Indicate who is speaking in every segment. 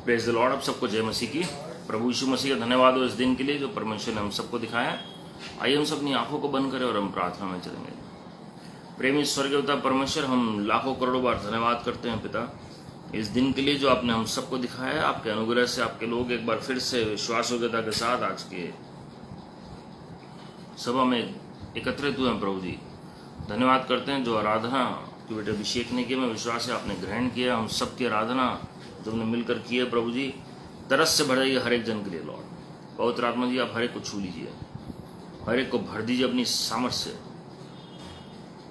Speaker 1: Praise the Lord. आप सबको जय मसीह की। प्रभु यीशु मसीह का धन्यवाद हो इस दिन के लिए जो परमेश्वर ने हम सबको दिखाया है। आइए हम सब अपनी आंखों को बंद करें और हम प्रार्थना में चलेंगे। प्रेमी स्वर्गीय पिता परमेश्वर, हम लाखों करोड़ों बार धन्यवाद करते हैं पिता इस दिन के लिए जो आपने हम सबको दिखाया है। आपके अनुग्रह से आपके लोग एक बार फिर से विश्वास योग्यता के साथ आज के सभा में एकत्रित हुए हैं। प्रभु जी धन्यवाद करते हैं जो आराधना की बेटे अभिषेक ने किया, मैं विश्वास है आपने ग्रहण किया। हम सबकी आराधना जो हमने मिलकर की है प्रभु जी, तरस से भर जाइए हर एक जन के लिए लॉर्ड। पवित्र आत्मा जी आप हर एक को छू लीजिए, हर एक को भर दीजिए अपनी सामर्थ्य से,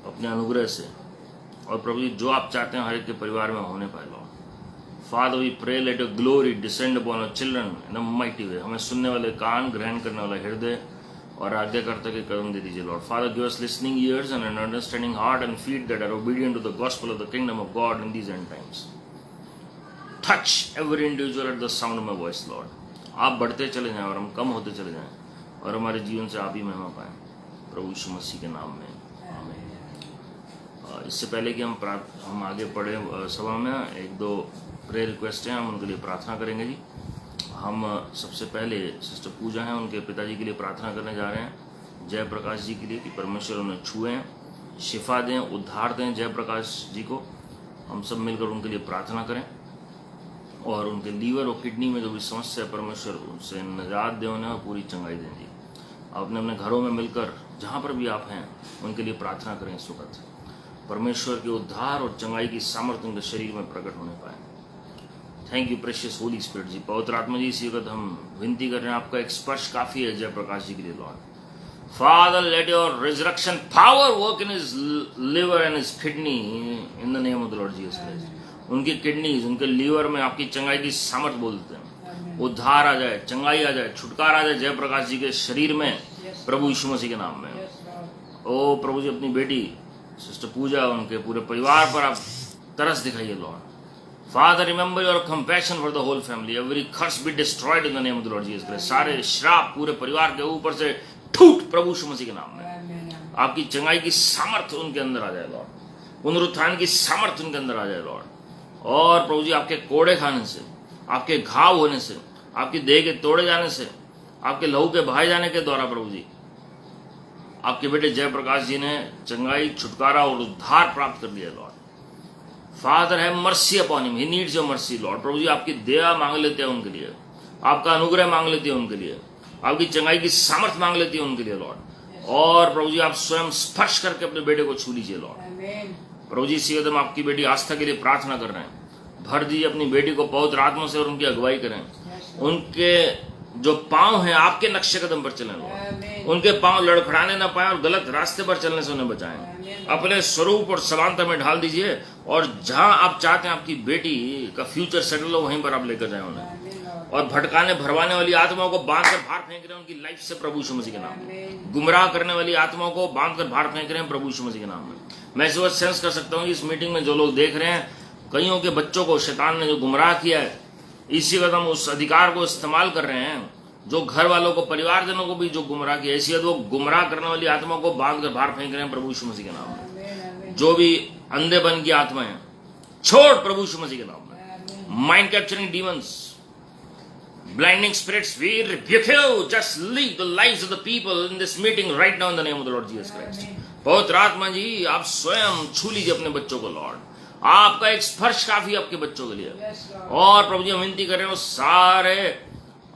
Speaker 1: अपने अनुग्रह से। और प्रभु जी जो आप चाहते हैं हर एक के परिवार में होने पाए Lord. Father we pray let your glory descend upon your children in a mighty way. हमें सुनने वाले कान, ग्रहण करने वाला हृदय और आज्ञाकर्ता के कदम दे दीजिए lord. Father give us listening ears and an understanding heart and feet that are obedient to the gospel of the kingdom of God in these end times. Touch every individual at the sound of my voice lord. आप बढ़ते चले जाएं और हम कम होते चले जाएं और हमारे जीवन से आप ही महिमा पाएं प्रभु यीशु मसीह के नाम में, आमीन। इससे पहले कि हम आगे पढ़े सभा में, एक दो प्रेयर रिक्वेस्ट हैं, हम उनके लिए प्रार्थना करेंगे जी। हम सबसे पहले सिस्टर पूजा हैं, उनके पिताजी के लिए प्रार्थना करने जा रहे हैं, जयप्रकाश जी के लिए, कि परमेश्वर उन्हें छुएं, शिफा दें, उद्धार दें जयप्रकाश जी को। हम सब मिलकर उनके लिए प्रार्थना करें और उनके लीवर और किडनी में जो भी समस्या है परमेश्वर उनसे निजात दें, उन्हें पूरी चंगाई दें जी। अपने अपने घरों में मिलकर जहाँ पर भी आप हैं उनके लिए प्रार्थना करें इस वक्त। परमेश्वर के उद्धार और चंगाई की सामर्थ्य उनके शरीर में प्रकट होने पाए। Thank you precious Holy Spirit ji. पवित्र आत्मा जी इसी वक्त हम विनती कर रहे हैं, आपका एक स्पर्श काफी है जयप्रकाश जी के लिए Lord. Father, let your resurrection power work in his liver and his kidney in the name of the Lord Jesus Christ. उनकी किडनीज, उनके लीवर में आपकी चंगाई की सामर्थ बोलते हैं। उद्धार आ जाए, चंगाई आ जाए, छुटकारा आ जाए जयप्रकाश जी के शरीर में प्रभु यीशु मसीह के नाम में। ओ प्रभु जी अपनी बेटी सिस्टर पूजा, उनके पूरे परिवार पर आप तरस दिखाइए Lord. Father, remember your compassion for the whole family. Every curse be destroyed in the name of the Lord Jesus Christ. सारे श्राप पूरे परिवार के ऊपर से ठूट प्रभु यीशु मसीह के नाम में। आपकी चंगाई की सामर्थ्य उनके अंदर आ जाए लॉर्ड। पुनरुत्थान की सामर्थ्य उनके अंदर आ जाए लॉर्ड। और प्रभु जी आपके कोड़े खाने से, आपके घाव होने से, आपकी देह के तोड़े जाने से, आपके लहू के बहाए जाने के द्वारा प्रभु जी आपके बेटे जयप्रकाश जी ने चंगाई, छुटकारा और उद्धार प्राप्त कर लिया Lord. Father have mercy upon him, he needs your mercy Lord. प्रभु जी आपकी दया मांग लेते हैं उनके लिए, आपका अनुग्रह मांग लेते हैं उनके लिए, आपकी चंगाई की सामर्थ मांग लेती है उनके लिए लॉर्ड। और प्रभु जी आप स्वयं स्पर्श करके अपने बेटे को छू लीजिए लॉर्ड। प्रभु जी इसी कदम आपकी बेटी आस्था के लिए प्रार्थना कर रहे हैं। भर दीजिए अपनी बेटी को पवित्र आत्मा से और उनकी अगुवाई करें। उनके जो पांव हैं आपके नक्शे कदम पर चलें लॉर्ड। उनके पांव लड़खड़ाने ना पाए और गलत रास्ते पर चलने से उन्हें बचाएं। अपने स्वरूप और समानता में ढाल दीजिए और जहां आप चाहते हैं आपकी बेटी का फ्यूचर सेटल हो वहीं पर आप लेकर जाएं उन्हें। और भटकाने भरवाने वाली आत्माओं को बांध कर बाहर फेंक रहे हैं उनकी लाइफ से प्रभु यीशु मसीह के नाम में। गुमराह करने वाली आत्माओं को बांध कर बाहर फेंक रहे हैं प्रभु यीशु मसीह के नाम में। मैं इस वक्त सेंस कर सकता हूँ इस मीटिंग में जो लोग देख रहे हैं, कईयों के बच्चों को शैतान ने जो गुमराह किया है, इसी वक्त हम उस अधिकार को इस्तेमाल कर रहे हैं। जो घर वालों को, परिवारजनों को भी जो गुमराह किया, इसी वक्त वो गुमराह करने वाली आत्माओं को बांध कर बाहर फेंक रहे हैं प्रभु यीशु मसीह के नाम में। जो भी अंधे बन की आत्माएं छोड़ प्रभु यीशु मसीह के नाम में। Mind capturing demons, blinding spirits, we rebuke you. Just leave the lives of the people in this meeting right now in the name of the Lord Jesus Christ. पवित्र आत्मा जी आप स्वयं छू लीजिए अपने बच्चों को लॉर्ड। आपका एक स्पर्श काफी आपके बच्चों के लिए। और प्रभु जी हम विनती कर रहे हैं सारे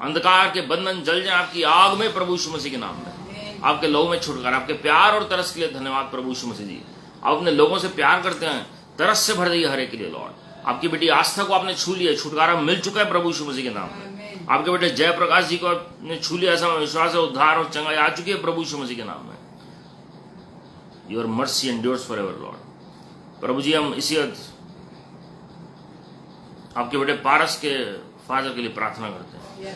Speaker 1: अंधकार के बंधन जल जाए आपकी आग में प्रभु यीशु मसीह के नाम में। आपके लोगों में छुटकारा, आपके प्यार और तरस के लिए धन्यवाद प्रभु यीशु मसीह जी। आप अपने लोगों से प्यार करते हैं, तरस से भर दिए हर एक के लिए लॉर्ड। आपकी बेटी आस्था को आपने छू लिया, छुटकारा मिल चुका है प्रभु यीशु मसीह के नाम में। आपके बेटे जयप्रकाश जी को आपने छू लिया, ऐसा विश्वास है, उद्धार और चंगाई आ चुकी है प्रभु यीशु मसीह के नाम में। Your mercy endures forever Lord. प्रभु जी हम इसी आपके बेटे पारस के फादर के लिए प्रार्थना करते हैं।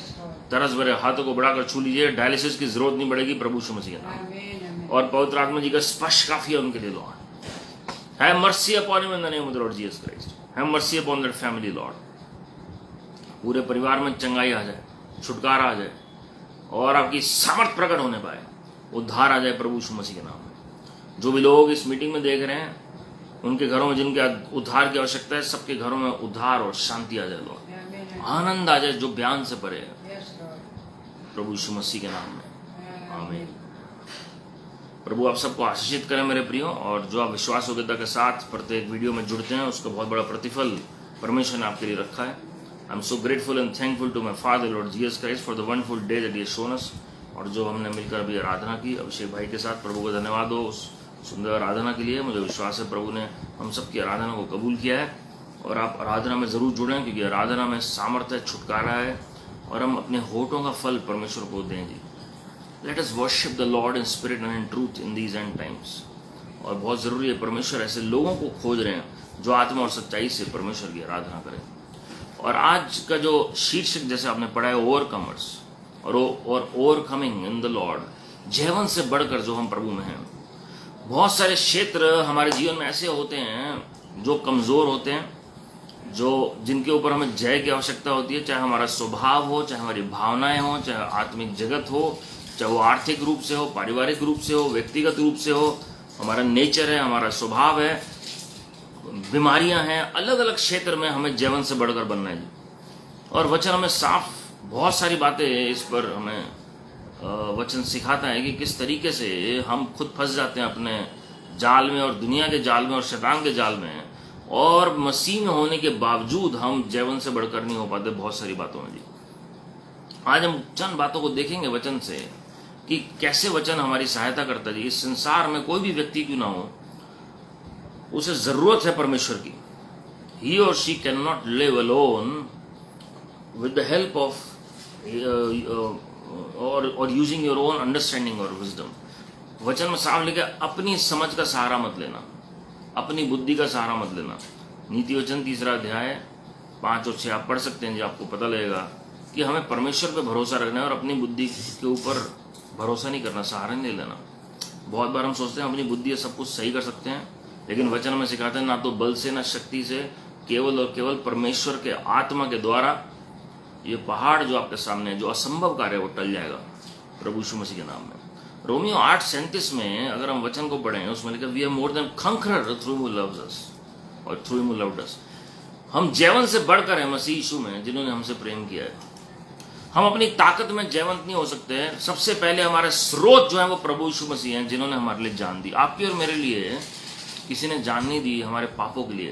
Speaker 1: तरस भरे हाथों को बढ़ाकर छू लीजिए, डायलिसिस की जरूरत नहीं पड़ेगी प्रभु यीशु मसीह के नाम। और पवित्र आत्मा जी का स्पर्श काफी है उनके लिए Lord. Have mercy upon him in the name of the Lord Jesus Christ. Have mercy upon that family Lord. पूरे परिवार में चंगाई आ जाए, छुटकारा आ जाए और आपकी सामर्थ प्रकट होने पाए, उद्धार आ जाए प्रभु यीशु मसीह के नाम में। जो भी लोग इस मीटिंग में देख रहे हैं उनके घरों में जिनके उद्धार की आवश्यकता है, सबके घरों में उद्धार और शांति आ जाए लॉर्ड, आनंद आ जाए जो बयान से परे है, प्रभु यीशु मसीह के नाम में आमीन। प्रभु आप सबको आशीषित करें मेरे प्रियो, और जो आप विश्वास योग्यता के साथ प्रत्येक वीडियो में जुड़ते हैं उसका बहुत बड़ा प्रतिफल परमेश्वर ने आपके लिए रखा है। I am so grateful and thankful to my father lord Jesus Christ for the wonderful day that he has shown us. और जो हमने मिलकर अभी आराधना की अभिषेक भाई के साथ, प्रभु को धन्यवाद हो उस सुंदर आराधना के लिए। मुझे विश्वास है प्रभु ने हम सबकी आराधना को कबूल किया है, और आप आराधना में ज़रूर जुड़ें, क्योंकि आराधना में सामर्थ्य है, छुटकारा है, और हम अपने होठों का फल परमेश्वर को दें जी। Let us worship the Lord in spirit and in truth in these end times. और बहुत ज़रूरी है, परमेश्वर ऐसे लोगों को खोज रहे हैं जो आत्मा और सच्चाई से परमेश्वर की आराधना करें। और आज का जो शीर्षक जैसे आपने पढ़ा है, ओवरकमर्स और ओवरकमिंग इन द लॉर्ड, जीवन से बढ़कर जो हम प्रभु में हैं। बहुत सारे क्षेत्र हमारे जीवन में ऐसे होते हैं जो कमज़ोर होते हैं, जिनके ऊपर हमें जय की आवश्यकता होती है, चाहे हमारा स्वभाव हो, चाहे हमारी भावनाएं हो, चाहे आत्मिक जगत हो, चाहे वो आर्थिक रूप से हो, पारिवारिक रूप से हो, व्यक्तिगत रूप से हो, हमारा नेचर है, हमारा स्वभाव है, बीमारियां हैं, अलग अलग क्षेत्र में हमें जीवन से बढ़कर बनना है। और वचन हमें साफ बहुत सारी बातें इस पर हमें वचन सिखाता है कि किस तरीके से हम खुद फंस जाते हैं अपने जाल में, और दुनिया के जाल में, और शैतान के जाल में, और मसीह में होने के बावजूद हम जीवन से बढ़कर नहीं हो पाते बहुत सारी बातों में जी। आज हम चंद बातों को देखेंगे वचन से कि कैसे वचन हमारी सहायता करता है जी। इस संसार में कोई भी व्यक्ति क्यों ना हो, उसे जरूरत है परमेश्वर की। ही और she can not live alone with the help of और यूजिंग योर ओन अंडरस्टैंडिंग और विजडम। वचन में साफ लिखा, अपनी समझ का सहारा मत लेना, अपनी बुद्धि का सहारा मत लेना। नीति वचन 3 अध्याय 5 और 6 आप पढ़ सकते हैं जी, आपको पता लगेगा कि हमें परमेश्वर पे भरोसा रखना है और अपनी बुद्धि के ऊपर भरोसा नहीं करना, सहारा नहीं लेना। बहुत बार हम सोचते हैं अपनी बुद्धि से सब कुछ सही कर सकते हैं, लेकिन वचन में सिखाते हैं ना तो बल से ना शक्ति से, केवल और केवल परमेश्वर के आत्मा के द्वारा ये पहाड़ जो आपके सामने है, जो असंभव कार्य है, वो टल जाएगा प्रभु यीशु मसीह के नाम में। रोमियो 8:37 में अगर हम वचन को पढ़ें, उसमें लिखा, we are more than conqueror through who loves us, और थ्रू हू लव्ड अस। हम जीवन से बढ़कर हैं मसीह यीशु में, जिन्होंने हमसे प्रेम किया है। हम अपनी ताकत में जीवंत नहीं हो सकते हैं। सबसे पहले हमारे स्रोत जो है वो प्रभु यीशु मसीह हैं, जिन्होंने हमारे लिए जान दी। आपकी और मेरे लिए किसी ने जान नहीं दी, हमारे पापों के लिए।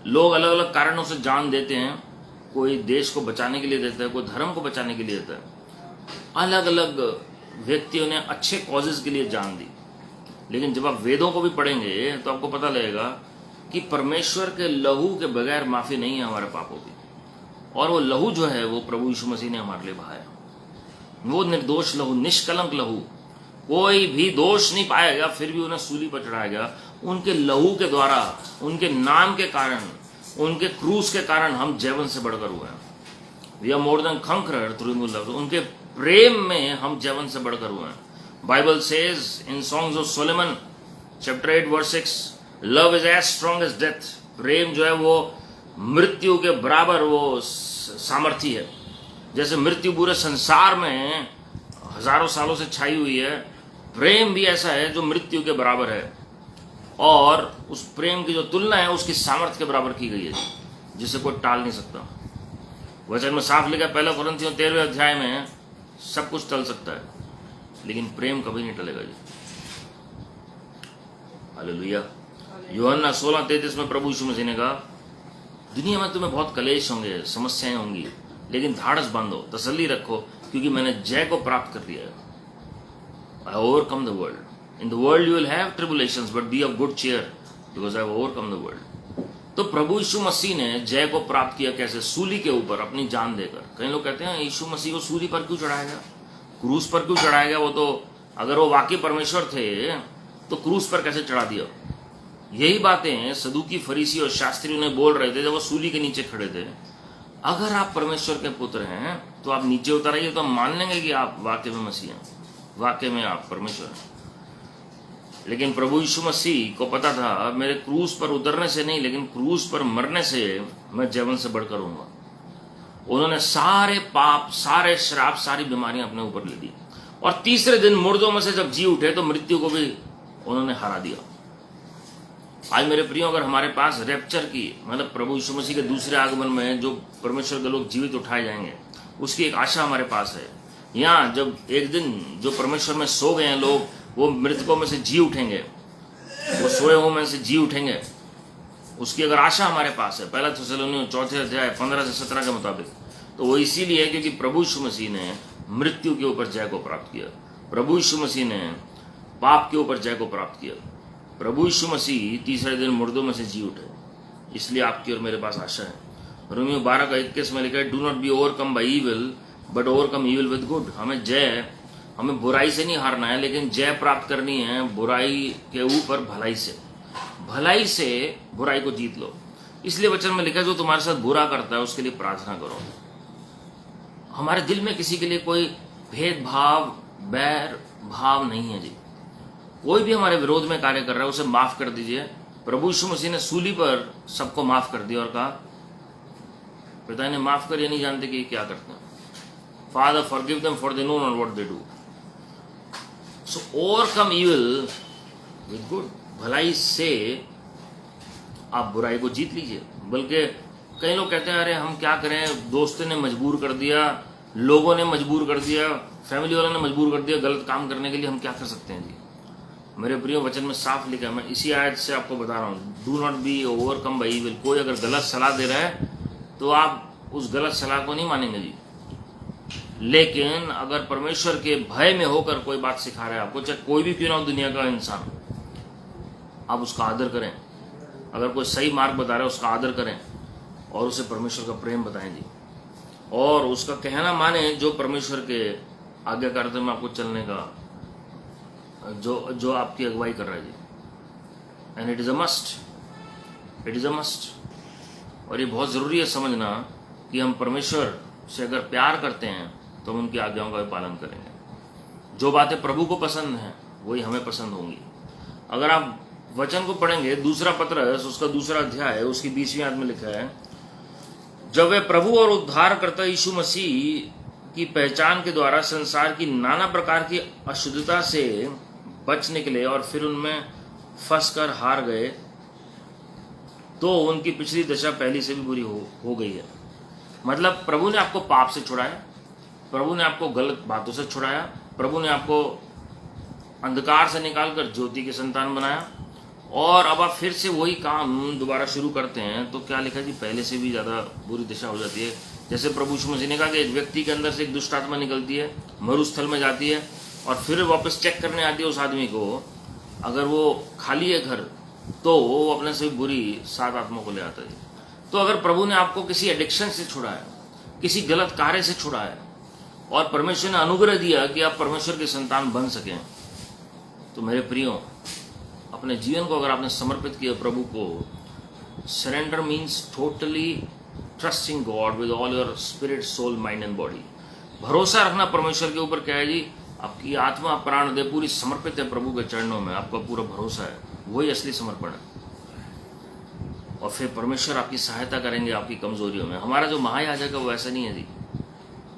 Speaker 1: लोग अलग अलग कारणों से जान देते हैं, कोई देश को बचाने के लिए देता है, कोई धर्म को बचाने के लिए देता है। अलग अलग व्यक्तियों ने अच्छे कॉजेज के लिए जान दी। लेकिन जब आप वेदों को भी पढ़ेंगे तो आपको पता लगेगा कि परमेश्वर के लहू के बगैर माफी नहीं है हमारे पापों की। और वो लहू जो है वो प्रभु यीशु मसीह ने हमारे लिए बहाया। वो निर्दोष लहू, निष्कलंक लहू, कोई भी दोष नहीं पाया गया, फिर भी उन्हें सूली पर चढ़ाया गया। उनके लहू के द्वारा, उनके नाम के कारण, उनके क्रूस के कारण हम जीवन से बढ़कर हुए हैं। We are more than conqueror through him who loves us. उनके प्रेम में हम जीवन से बढ़कर हुए हैं। Bible says in Songs of Solomon chapter 8 verse 6, love is as strong as death. प्रेम जो है वो मृत्यु के बराबर वो सामर्थी है। जैसे मृत्यु पूरे संसार में हजारों सालों से छाई हुई है, प्रेम भी ऐसा है जो मृत्यु के बराबर है। और उस प्रेम की जो तुलना है उसकी सामर्थ्य के बराबर की गई है, जिसे कोई टाल नहीं सकता। वचन में साफ लिखा, 1 कुरिन्थियों 13 अध्याय में, सब कुछ टल सकता है लेकिन प्रेम कभी नहीं टलेगा जी। हालेलुया। यूहन्ना 16:33 में प्रभु यीशु मसीह ने कहा, दुनिया में तुम्हें बहुत कलेश होंगे, समस्याएं होंगी, लेकिन धाड़स बांधो, तसल्ली रखो, क्योंकि मैंने जय को प्राप्त कर लिया है। I overcome the world. In the world you will have tribulations, but be of good cheer, because I have overcome the world. तो प्रभु यीशु मसीह ने जय को प्राप्त किया कैसे? सूली के ऊपर अपनी जान देकर। कई लोग कहते हैं यीशु मसीह को सूली पर क्यों चढ़ाया गया, क्रूस पर क्यों चढ़ाया गया? वो तो अगर वो वाकई परमेश्वर थे तो क्रूस पर कैसे चढ़ा दिया? यही बातें सदूकी, फरीसी और शास्त्री उन्हें बोल रहे थे जब वो सूली के नीचे खड़े थे। अगर आप परमेश्वर के पुत्र हैं तो आप नीचे उतर आइए, तो हम मान लेंगे कि आप वाकई में मसीह हैं, वाकई में आप परमेश्वर हैं। लेकिन प्रभु यीशु मसीह को पता था मेरे क्रूस पर उतरने से नहीं, लेकिन क्रूस पर मरने से मैं जीवन से बढ़कर रहूंगा। उन्होंने सारे पाप, सारे श्राप, सारी बीमारियां अपने ऊपर ले ली, और तीसरे दिन मुर्दों में से जब जी उठे तो मृत्यु को भी उन्होंने हरा दिया। आज मेरे प्रियो, अगर हमारे पास रैप्चर की मतलब प्रभु यीशु मसीह के दूसरे आगमन में जो परमेश्वर के लोग जीवित उठाए जाएंगे, उसकी एक आशा हमारे पास है। यहाँ जब एक दिन जो परमेश्वर में सो गए हैं लोग, वो मृतकों में से जी उठेंगे, वो सोए हुए में से जी उठेंगे, उसकी अगर आशा हमारे पास है। पहला थिस्सलुनीय 4 अध्याय 15 से 17 के मुताबिक, तो वो इसीलिए है क्योंकि प्रभु यीशु मसीह ने मृत्यु के ऊपर जय को प्राप्त किया, प्रभु यीशु मसीह ने पाप के ऊपर जय को प्राप्त किया, प्रभु यीशु मसीह तीसरे दिन मुर्दों में से जी उठे। इसलिए आपकी और मेरे पास आशा है। रोमियो 12:21 में लिखा है, do not be overcome bye evil but overcome evil with good. हमें बुराई से नहीं हारना है, लेकिन जय प्राप्त करनी है बुराई के ऊपर भलाई से। भलाई से बुराई को जीत लो। इसलिए वचन में लिखा है, जो तुम्हारे साथ बुरा करता है उसके लिए प्रार्थना करो। हमारे दिल में किसी के लिए कोई भेदभाव, बैर भाव नहीं है जी। कोई भी हमारे विरोध में कार्य कर रहा है उसे माफ कर दीजिए। प्रभु यीशु मसीह ने सूली पर सबको माफ कर दिया और कहा, पिता ने माफ कर, ये नहीं जानते कि क्या करते हैं। Father forgive them for they know not what they do. So overcome evil with good. भलाई से आप बुराई को जीत लीजिए। बल्कि कई लोग कहते हैं, अरे हम क्या करें, दोस्तों ने मजबूर कर दिया, लोगों ने मजबूर कर दिया, फैमिली वालों ने मजबूर कर दिया गलत काम करने के लिए, हम क्या कर सकते हैं जी। मेरे प्रियो, वचन में साफ लिखा है, मैं इसी आयत से आपको बता रहा हूँ, do not be overcome bye evil. कोई अगर गलत सलाह दे रहा है तो आप उस गलत सलाह को नहीं मानेंगे जी। लेकिन अगर परमेश्वर के भय में होकर कोई बात सिखा रहा है आपको, चाहे कोई भी क्यों ना हो दुनिया का इंसान, आप उसका आदर करें। अगर कोई सही मार्ग बता रहा है उसका आदर करें और उसे परमेश्वर का प्रेम बताएं जी। और उसका कहना माने, जो परमेश्वर के आज्ञाकारिता में आपको चलने का जो आपकी अगुवाई कर रहा है जी। And it is a must, it is a must. और ये बहुत ज़रूरी है समझना कि हम परमेश्वर से अगर प्यार करते हैं तो हम उनकी आज्ञाओं का भी पालन करेंगे। जो बातें प्रभु को पसंद हैं वही हमें पसंद होंगी। अगर आप वचन को पढ़ेंगे, दूसरा पत्रस उसका 2 अध्याय उसकी 20वीं आयत में लिखा है, जब वे प्रभु और उद्धारकर्ता यीशु मसीह की पहचान के द्वारा संसार की नाना प्रकार की अशुद्धता से बच निकले और फिर उनमें फंस कर हार गए, तो उनकी पिछली दशा पहली से भी बुरी हो गई है। मतलब प्रभु ने आपको पाप से छुड़ाया, प्रभु ने आपको गलत बातों से छुड़ाया, प्रभु ने आपको अंधकार से निकालकर ज्योति के संतान बनाया, और अब आप फिर से वही काम दोबारा शुरू करते हैं तो क्या लिखा जी, पहले से भी ज़्यादा बुरी दिशा हो जाती है। जैसे प्रभु यीशु मसीह ने कहा कि एक व्यक्ति के अंदर से एक दुष्ट आत्मा निकलती है, मरुस्थल में जाती है और फिर वापस चेक करने आती है उस आदमी को, अगर वो खाली है घर तो वो अपने से बुरी 7 आत्मा को ले आता है। तो अगर प्रभु ने आपको किसी एडिक्शन से छुड़ाया, किसी गलत कार्य से छुड़ाया और परमेश्वर ने अनुग्रह दिया कि आप परमेश्वर के संतान बन सकें, तो मेरे प्रियो, अपने जीवन को अगर आपने समर्पित किया प्रभु को, surrender means totally trusting God with all your spirit, soul, mind and body. भरोसा रखना परमेश्वर के ऊपर क्या है जी, आपकी आत्मा प्राण दे पूरी समर्पित है प्रभु के चरणों में, आपका पूरा भरोसा है, वही असली समर्पण है। और फिर परमेश्वर आपकी सहायता करेंगे आपकी कमजोरियों में। हमारा जो महायाजक है वो ऐसा नहीं है जी,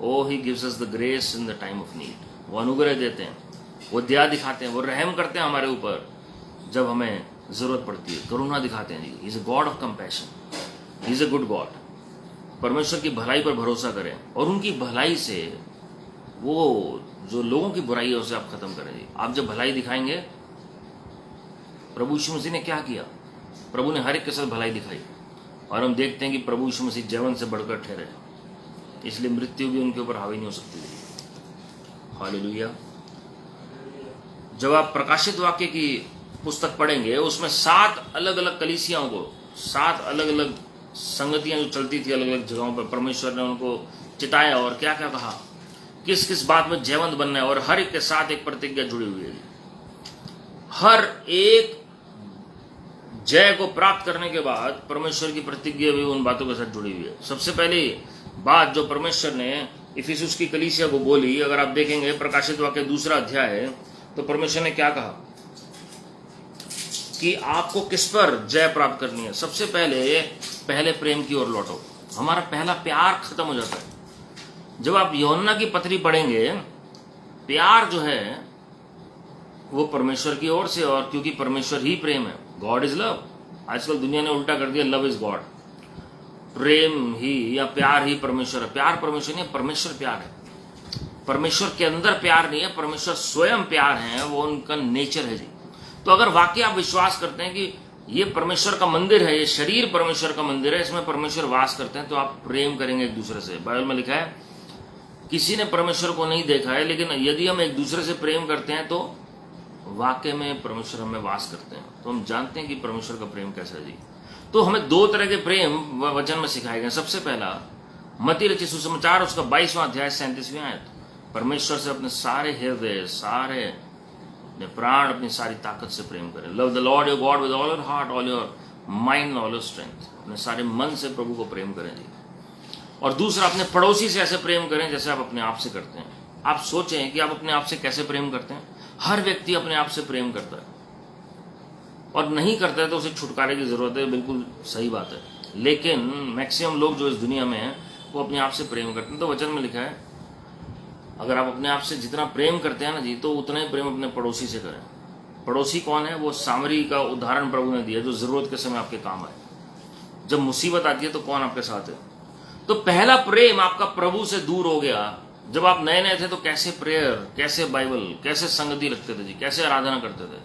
Speaker 1: oh he gives us the grace in the time of need. वो अनुग्रह देते हैं, वो दया दिखाते हैं, वो रहम करते हैं हमारे ऊपर जब हमें जरूरत पड़ती है, करुणा दिखाते हैं जी। He is a God of compassion, he is a good God. परमेश्वर की भलाई पर भरोसा करें और उनकी भलाई से वो जो लोगों की बुराई है उसे आप खत्म करें जी। आप जब भलाई दिखाएंगे, प्रभु यीशु मसीह ने क्या किया, प्रभु ने हर एक के साथ भलाई दिखाई, और हम देखते हैं कि प्रभु यीशु मसीह जीवन से बढ़कर ठहरे, इसलिए मृत्यु भी उनके ऊपर हावी नहीं हो सकती थी। हालेलुया। जब आप प्रकाशित वाक्य की पुस्तक पढ़ेंगे, उसमें 7 अलग अलग कलीसियाओं को, 7 अलग अलग संगतियां जो चलती थी अलग अलग जगहों पर, परमेश्वर ने उनको चिताया और क्या क्या कहा, किस किस बात में जयवंत बनना है, और हर एक के साथ एक प्रतिज्ञा जुड़ी हुई है। हर एक जय को प्राप्त करने के बाद परमेश्वर की प्रतिज्ञा भी उन बातों के साथ जुड़ी हुई है। सबसे पहली बात जो परमेश्वर ने इफिसुस की कलीसिया को बोली, अगर आप देखेंगे प्रकाशित वाक्य 2 अध्याय है, तो परमेश्वर ने क्या कहा कि आपको किस पर जय प्राप्त करनी है। सबसे पहले प्रेम की ओर लौटो। हमारा पहला प्यार खत्म हो जाता है जब आप यूहन्ना की पत्री पढ़ेंगे। प्यार जो है वो परमेश्वर की ओर से, और क्योंकि परमेश्वर ही प्रेम है, गॉड इज लव, आजकल दुनिया ने उल्टा कर दिया, लव इज गॉड, प्रेम ही या प्यार ही परमेश्वर है। प्यार परमेश्वर नहीं है, परमेश्वर प्यार है। परमेश्वर के अंदर प्यार नहीं है, परमेश्वर स्वयं प्यार है, वो उनका नेचर है जी। तो अगर वाकई आप विश्वास करते हैं कि ये परमेश्वर का मंदिर है, ये शरीर परमेश्वर का मंदिर है, इसमें परमेश्वर वास करते हैं, तो आप प्रेम करेंगे एक दूसरे से। बाइबल में लिखा है किसी ने परमेश्वर को नहीं देखा है, लेकिन यदि हम एक दूसरे से प्रेम करते हैं तो वाकई में परमेश्वर हमें वास करते हैं। तो हम जानते हैं कि परमेश्वर का प्रेम कैसा है जी। तो हमें दो तरह के प्रेम वचन में सिखाए गए। सबसे पहला मत्ती रचित सुसमाचार उसका 22वां अध्याय 37वीं आयत, परमेश्वर से अपने सारे हृदय, सारे अपने प्राण, अपनी सारी ताकत से प्रेम करें। Love the Lord your God with all your heart, all your mind, all your strength. अपने सारे मन से प्रभु को प्रेम करें जी। और दूसरा, अपने पड़ोसी से ऐसे प्रेम करें जैसे आप अपने आप से करते हैं। आप सोचें कि आप अपने आप से कैसे प्रेम करते हैं। हर व्यक्ति अपने आप से प्रेम करता है, और नहीं करता है तो उसे छुटकारे की जरूरत है, बिल्कुल सही बात है। लेकिन मैक्सिमम लोग जो इस दुनिया में हैं वो अपने आप से प्रेम करते हैं। तो वचन में लिखा है अगर आप अपने आप से जितना प्रेम करते हैं ना जी, तो उतना ही प्रेम अपने पड़ोसी से करें। पड़ोसी कौन है? वो सामरी का उदाहरण प्रभु ने दिया, जो जरूरत के समय आपके काम आए। जब मुसीबत आती है तो कौन आपके साथ है? तो पहला प्रेम आपका प्रभु से दूर हो गया। जब आप नए नए थे तो कैसे प्रेयर, कैसे बाइबल, कैसे संगति रखते थे जी, कैसे आराधना करते थे,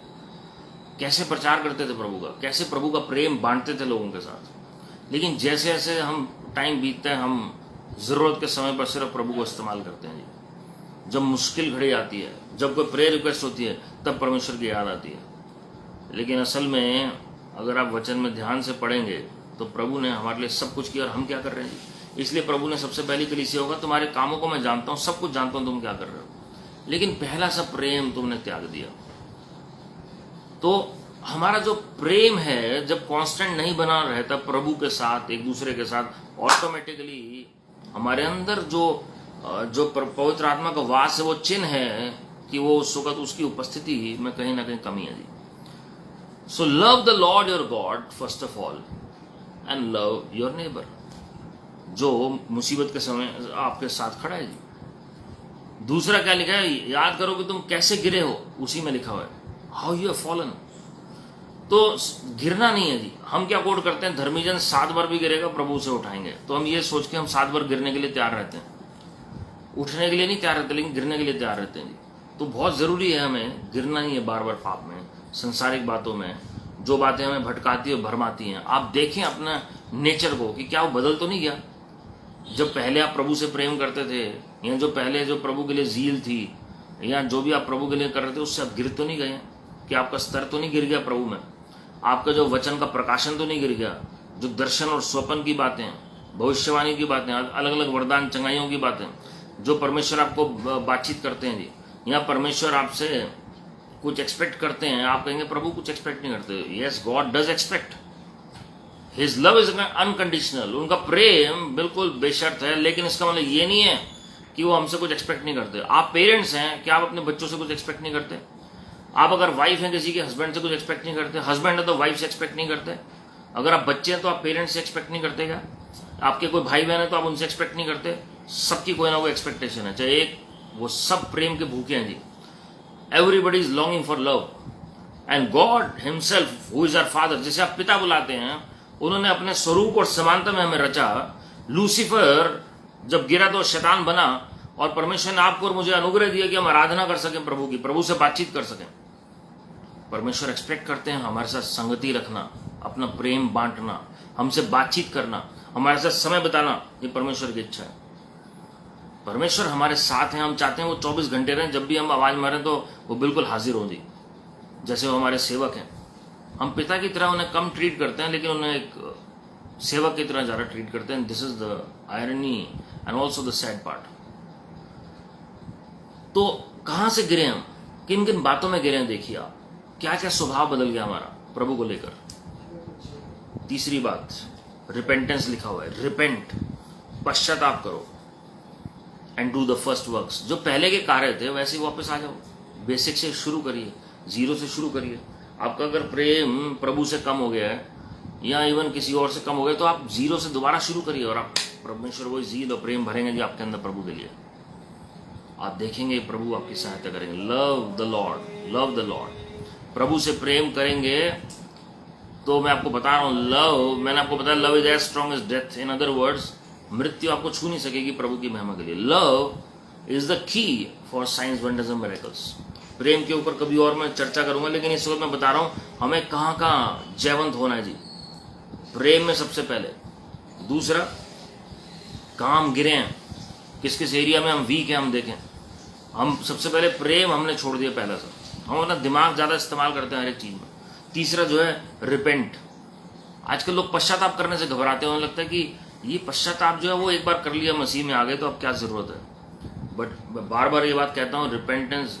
Speaker 1: कैसे प्रचार करते थे प्रभु का, कैसे प्रभु का प्रेम बांटते थे लोगों के साथ। लेकिन जैसे जैसे हम टाइम बीतता है, हम जरूरत के समय पर सिर्फ प्रभु को इस्तेमाल करते हैं जी। जब मुश्किल घड़ी आती है, जब कोई प्रेयर रिक्वेस्ट होती है, तब परमेश्वर की याद आती है। लेकिन असल में अगर आप वचन में ध्यान से पढ़ेंगे तो प्रभु ने हमारे लिए सब कुछ किया, और हम क्या कर रहे हैं जी। इसलिए प्रभु ने सबसे पहली कलीसिया होगा, तुम्हारे कामों को मैं जानता हूँ, सब कुछ जानता हूँ तुम क्या कर रहे हो, लेकिन पहला सा प्रेम तुमने त्याग दिया। तो हमारा जो प्रेम है जब कांस्टेंट नहीं बना रहता प्रभु के साथ, एक दूसरे के साथ, ऑटोमेटिकली हमारे अंदर जो पवित्र आत्मा का वास है, वो चिन्ह है कि वो उस वक्त उसकी उपस्थिति में कहीं ना कहीं कमी है जी। So love the Lord your God first of all and love your neighbour, जो मुसीबत के समय आपके साथ खड़ा है जी। दूसरा क्या लिखा है? याद करो कि तुम कैसे गिरे हो, उसी में लिखा हुआ है हाउ यू हैव फॉलन। तो गिरना नहीं है जी। हम क्या कोड करते हैं? धर्मीजन 7 बार भी गिरेगा प्रभु से उठाएंगे। तो हम ये सोच के हम 7 बार गिरने के लिए तैयार रहते हैं, उठने के लिए नहीं तैयार रहते, लेकिन गिरने के लिए तैयार रहते हैं जी। तो बहुत जरूरी है हमें गिरना ही है बार बार पाप में, संसारिक बातों में, जो बातें हमें भटकाती और भरमाती हैं। आप देखें अपना नेचर को कि क्या वो बदल तो नहीं गया। जब पहले आप प्रभु से प्रेम करते थे, या जो पहले जो प्रभु के लिए जील थी, या जो भी आप प्रभु के लिए कर रहे थे, उससे आप गिर तो नहीं गए? कि आपका स्तर तो नहीं गिर गया प्रभु में? आपका जो वचन का प्रकाशन तो नहीं गिर गया? जो दर्शन और स्वप्न की बातें, भविष्यवाणी की बातें, अलग अलग वरदान चंगाइयों की बातें, जो परमेश्वर आपको बातचीत करते हैं जी, या परमेश्वर आपसे कुछ एक्सपेक्ट करते हैं, आप कहेंगे प्रभु कुछ एक्सपेक्ट नहीं करते। Yes, God does expect. His love is unconditional. उनका प्रेम बिल्कुल बेशर्त है, लेकिन इसका मतलब ये नहीं है कि वो हमसे कुछ एक्सपेक्ट नहीं करते। आप पेरेंट्स हैं, क्या आप अपने बच्चों से कुछ एक्सपेक्ट नहीं करते? आप अगर वाइफ हैं, किसी के हस्बैंड से कुछ एक्सपेक्ट नहीं करते? हस्बैंड है तो वाइफ से एक्सपेक्ट नहीं करते? अगर आप बच्चे हैं तो आप पेरेंट्स से एक्सपेक्ट नहीं करते क्या? आपके कोई भाई बहन है तो आप उनसे एक्सपेक्ट नहीं करते? सबकी कोई ना कोई एक्सपेक्टेशन है, चाहे एक, वो सब प्रेम के भूखे हैं जी। Everybody is longing for love and God himself who is our Father, जिसे आप पिता बुलाते हैं, उन्होंने अपने स्वरूप और समानता में हमें रचा। लूसीफर जब गिरा तो शैतान बना, और परमेश्वर ने आपको और मुझे अनुग्रह दिया कि हम आराधना कर सकें प्रभु की, प्रभु से बातचीत कर सकें। परमेश्वर एक्सपेक्ट करते हैं हमारे साथ संगति रखना, अपना प्रेम बांटना, हमसे बातचीत करना, हमारे साथ समय बिताना। ये परमेश्वर की इच्छा है। परमेश्वर हमारे साथ हैं, हम चाहते हैं वो 24 घंटे रहें। जब भी हम आवाज मारें तो वो बिल्कुल हाजिर हों जी, जैसे वो हमारे सेवक हैं। हम पिता की तरह उन्हें कम ट्रीट करते हैं, लेकिन उन्हें एक सेवक की तरह ज़्यादा ट्रीट करते हैं। This is the irony and also the sad part. तो कहाँ से गिरे हम, किन किन बातों में गिरे हैं? देखिए आप, क्या क्या स्वभाव बदल गया हमारा प्रभु को लेकर। तीसरी बात, रिपेंटेंस लिखा हुआ है। रिपेंट, पश्चाताप करो, and do the first works. जो पहले के कार्य थे वैसे ही वापस आ जाओ। बेसिक से शुरू करिए, जीरो से शुरू करिए। आपका अगर प्रेम प्रभु से कम हो गया है, या इवन किसी और से कम हो गया, तो आप जीरो से दोबारा शुरू करिए, और आप परमेश्वर वही जील और प्रेम भरेंगे जी आपके अंदर प्रभु के लिए। आप देखेंगे प्रभु आपकी सहायता करेंगे। Love the Lord, love the Lord. प्रभु से प्रेम करेंगे तो मैं आपको बता रहा हूँ, लव, मैंने आपको बताया love is as strong as death. In other words, मृत्यु आपको छू नहीं सकेगी प्रभु की महिमा के लिए। Love is the key for signs, wonders and miracles. प्रेम के ऊपर कभी और मैं चर्चा करूंगा, लेकिन इस वक्त मैं बता रहा हूं हमें कहां कहां जयवंत होना है जी। प्रेम में सबसे पहले। दूसरा, कहां हम गिरे हैं, किस किस एरिया में हम वीक हैं, हम देखें। हम सबसे पहले प्रेम हमने छोड़ दिया पहला सा, हम अपना दिमाग ज्यादा इस्तेमाल करते हैं हर एक चीज में। तीसरा जो है रिपेंट। आजकल लोग पश्चाताप करने से घबराते हैं, उन्हें लगता है कि ये पश्चाताप जो है वो एक बार कर लिया, मसीह में आ गए तो अब क्या जरूरत है। बट बार बार ये बात कहता हूं, repentance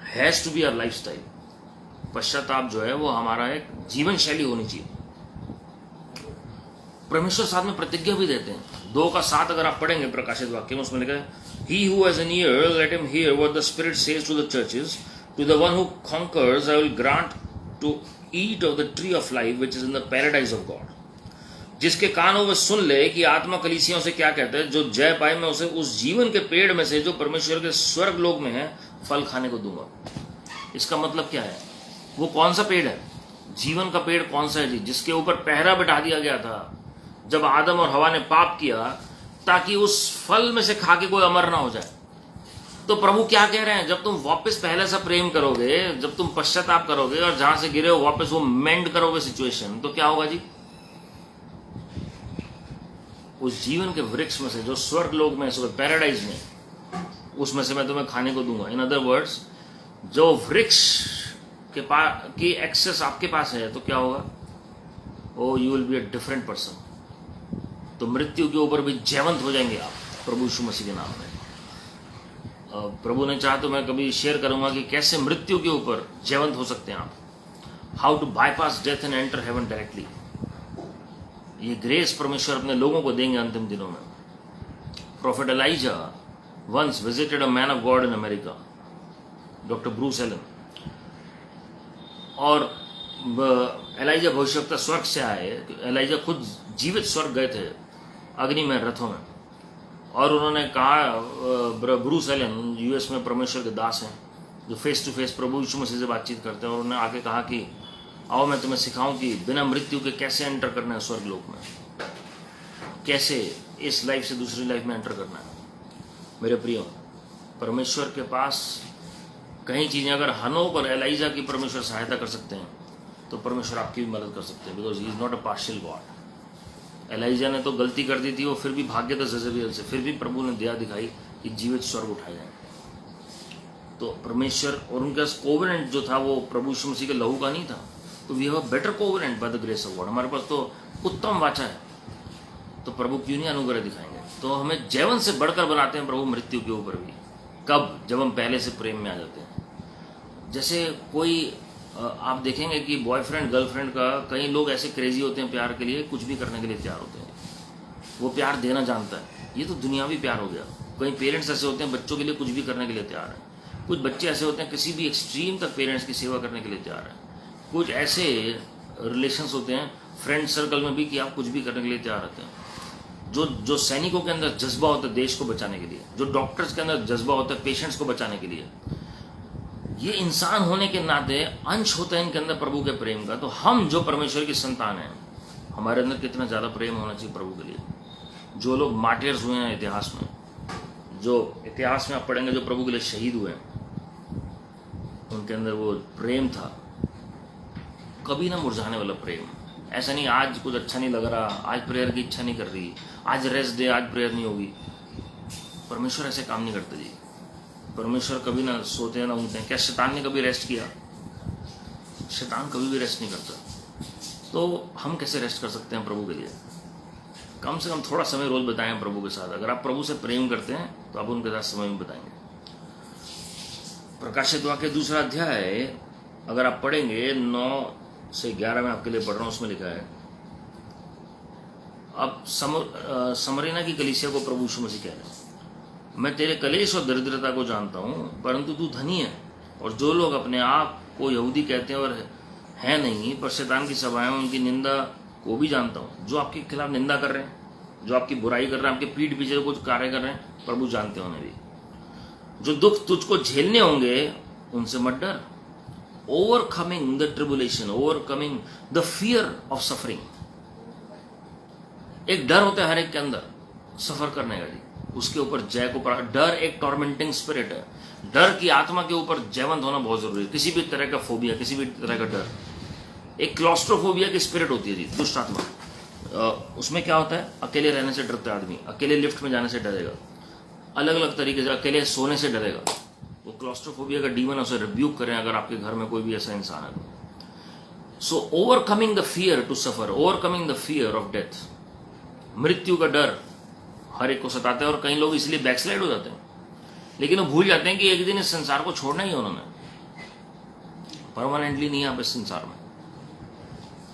Speaker 1: has to be our lifestyle. पश्चाताप जो है वो हमारा एक जीवन शैली होनी चाहिए। परमेश्वर साथ में प्रतिज्ञा भी देते हैं। 2:7 अगर आप पढ़ेंगे प्रकाशित वाक्य में, उसमें लिखा है, He who has an ear, let him hear what the Spirit says to the churches. To the one who conquers, I will grant to eat of the tree of life, which is in the paradise of God. जिसके कान हो वह सुन ले कि आत्मा कलीसियों से क्या कहता है। जो जय पाए मैं उसे उस जीवन के पेड़ में से जो परमेश्वर के स्वर्ग लोक में है फल खाने को दूंगा। इसका मतलब क्या है? वो कौन सा पेड़ है? जीवन का पेड़ कौन सा है जी? जिसके ऊपर पहरा बिठा दिया गया था जब आदम और हवा ने पाप किया, ताकि उस फल में से खा के कोई अमर ना हो जाए। तो प्रभु क्या कह रहे हैं? जब तुम वापस पहले सा प्रेम करोगे, जब तुम पश्चाताप करोगे और जहां से गिरे हो वापस वो मेंड करोगे सिचुएशन, तो क्या होगा जी? उस जीवन के वृक्ष में से, जो स्वर्ग लोक में, पैराडाइज में, उसमें से मैं तुम्हें खाने को दूंगा। इन अदर वर्ड्स, जो वृक्ष के पास की एक्सेस आपके पास है, तो क्या होगा? Oh, you will be a different person. तो मृत्यु के ऊपर भी जयवंत हो जाएंगे आप प्रभु यीशु मसीह के नाम में। प्रभु ने चाहा तो मैं कभी शेयर करूंगा कि कैसे मृत्यु के ऊपर जयवंत हो सकते हैं आप। How to bypass death and enter heaven directly. ये ग्रेस परमेश्वर अपने लोगों को देंगे अंतिम दिनों में। Prophet Elijah once visited a man of God in America, doctor Bruce Allen. और एलाइजा भविष्यवक्ता स्वर्ग से आए। एलाइजा खुद जीवित स्वर्ग गए थे अग्नि में, रथों में। और उन्होंने कहा, ब्रूस एलन यूएस में परमेश्वर के दास हैं जो फेस टू फेस प्रभु यीशु मसीह से बातचीत करते हैं, और उन्होंने आके कहा कि आओ मैं तुम्हें सिखाऊं कि बिना मृत्यु के कैसे एंटर करना है स्वर्ग लोक में, कैसे इस लाइफ से दूसरी लाइफ में एंटर करना है। मेरे प्रियो, परमेश्वर के पास कई चीजें अगर हनोक और एलाइजा की परमेश्वर सहायता कर सकते हैं, तो परमेश्वर आपकी भी मदद कर सकते हैं। Because he is not a partial God. Elijah ने तो गलती कर दी थी, वो फिर भी भाग्य था जजेबेल से, फिर भी प्रभु ने दया दिखाई कि जीवित स्वर्ग उठाए जाए। तो परमेश्वर और उनका कोवेनेंट जो था वो प्रभु यीशु मसीह के लहू का नहीं था। तो we have a better covenant by the grace of God. हमारे पास तो उत्तम वाचा है, तो प्रभु क्यों नहीं अनुग्रह दिखाएंगे? तो हमें जीवन से बढ़कर बनाते हैं प्रभु मृत्यु के ऊपर भी। कब? जब हम पहले से प्रेम में आ जाते हैं। जैसे कोई आप देखेंगे कि बॉयफ्रेंड गर्लफ्रेंड का, कई लोग ऐसे क्रेजी होते हैं प्यार के लिए, कुछ भी करने के लिए तैयार होते हैं। वो प्यार देना जानता है। ये तो दुनियावी प्यार हो गया। कई पेरेंट्स ऐसे होते हैं बच्चों के लिए कुछ भी करने के लिए तैयार है। कुछ बच्चे ऐसे होते हैं किसी भी एक्सट्रीम तक पेरेंट्स की सेवा करने के लिए तैयार है। कुछ ऐसे रिलेशंस होते हैं फ्रेंड सर्कल में भी कि आप कुछ भी करने के लिए तैयार रहते हैं। जो सैनिकों के अंदर जज्बा होता है देश को बचाने के लिए, जो डॉक्टर्स के अंदर जज्बा होता है पेशेंट्स को बचाने के लिए, ये इंसान होने के नाते अंश होता है इनके अंदर प्रभु के प्रेम का। तो हम जो परमेश्वर की संतान हैं, हमारे अंदर कितना ज़्यादा प्रेम होना चाहिए प्रभु के लिए। जो लोग मार्टियर्स हुए हैं इतिहास में, जो इतिहास में आप पढ़ेंगे जो प्रभु के लिए शहीद हुए हैं, उनके अंदर वो प्रेम था, कभी ना मुरझाने वाला प्रेम। ऐसा नहीं आज कुछ अच्छा नहीं लग रहा, आज प्रेयर की इच्छा नहीं कर रही, आज रेस्ट डे, आज प्रेयर नहीं होगी। परमेश्वर ऐसे काम नहीं करते जी। परमेश्वर कभी ना सोते हैं ना उठते हैं। क्या शैतान ने कभी रेस्ट किया? शैतान कभी भी रेस्ट नहीं करता। तो हम कैसे रेस्ट कर सकते हैं प्रभु के लिए? कम से कम थोड़ा समय रोज बिताएं प्रभु के साथ। अगर आप प्रभु से प्रेम करते हैं तो आप उनके साथ समय में बिताएंगे। प्रकाशित वाक्य 2 अध्याय अगर आप पढ़ेंगे 9 से 11 में आपके लिए पढ़ रहा हूं, उसमें लिखा है, अब समरीना की कलीसिया को प्रभु यीशु मसीह कह रहे हैं, मैं तेरे कलेश और दरिद्रता को जानता हूँ, परंतु तू धनी है। और जो लोग अपने आप को यहूदी कहते हैं और है नहीं, पर शैतान की सभाएं, उनकी निंदा को भी जानता हूँ। जो आपके खिलाफ निंदा कर रहे हैं, जो आपकी बुराई कर रहे हैं, आपके पीठ पीछे कुछ कार्य कर रहे हैं, प्रभु जानते हैं उन्हें भी। जो दुख तुझको झेलने होंगे उनसे मत डर, overcoming the tribulation, overcoming the fear of suffering. एक डर होता है हर एक के अंदर सफर करने का जी, उसके ऊपर जय को प्राप्त। डर एक टॉर्मेंटिंग स्पिरिट है। डर की आत्मा के ऊपर जयवंत होना बहुत जरूरी है। किसी भी तरह का फोबिया, किसी भी तरह का डर, एक क्लॉस्ट्रोफोबिया की स्पिरिट होती है जी, दुष्ट आत्मा। उसमें क्या होता है, अकेले रहने से डरता है आदमी, अकेले लिफ्ट में जाने से डरेगा, अलग अलग तरीके से अकेले सोने से डरेगा। वो क्लॉस्ट्रोफोबिया का डीमन, उसे रिब्यूक करें अगर आपके घर में कोई भी ऐसा इंसान है। So overcoming the fear to suffer, overcoming the fear of death. मृत्यु का डर हर एक को सताता है, और कई लोग इसलिए बैकस्लाइड हो जाते हैं, लेकिन वो भूल जाते हैं कि एक दिन इस संसार को छोड़ना ही है उन्होंने, परमानेंटली नहीं आप इस संसार में,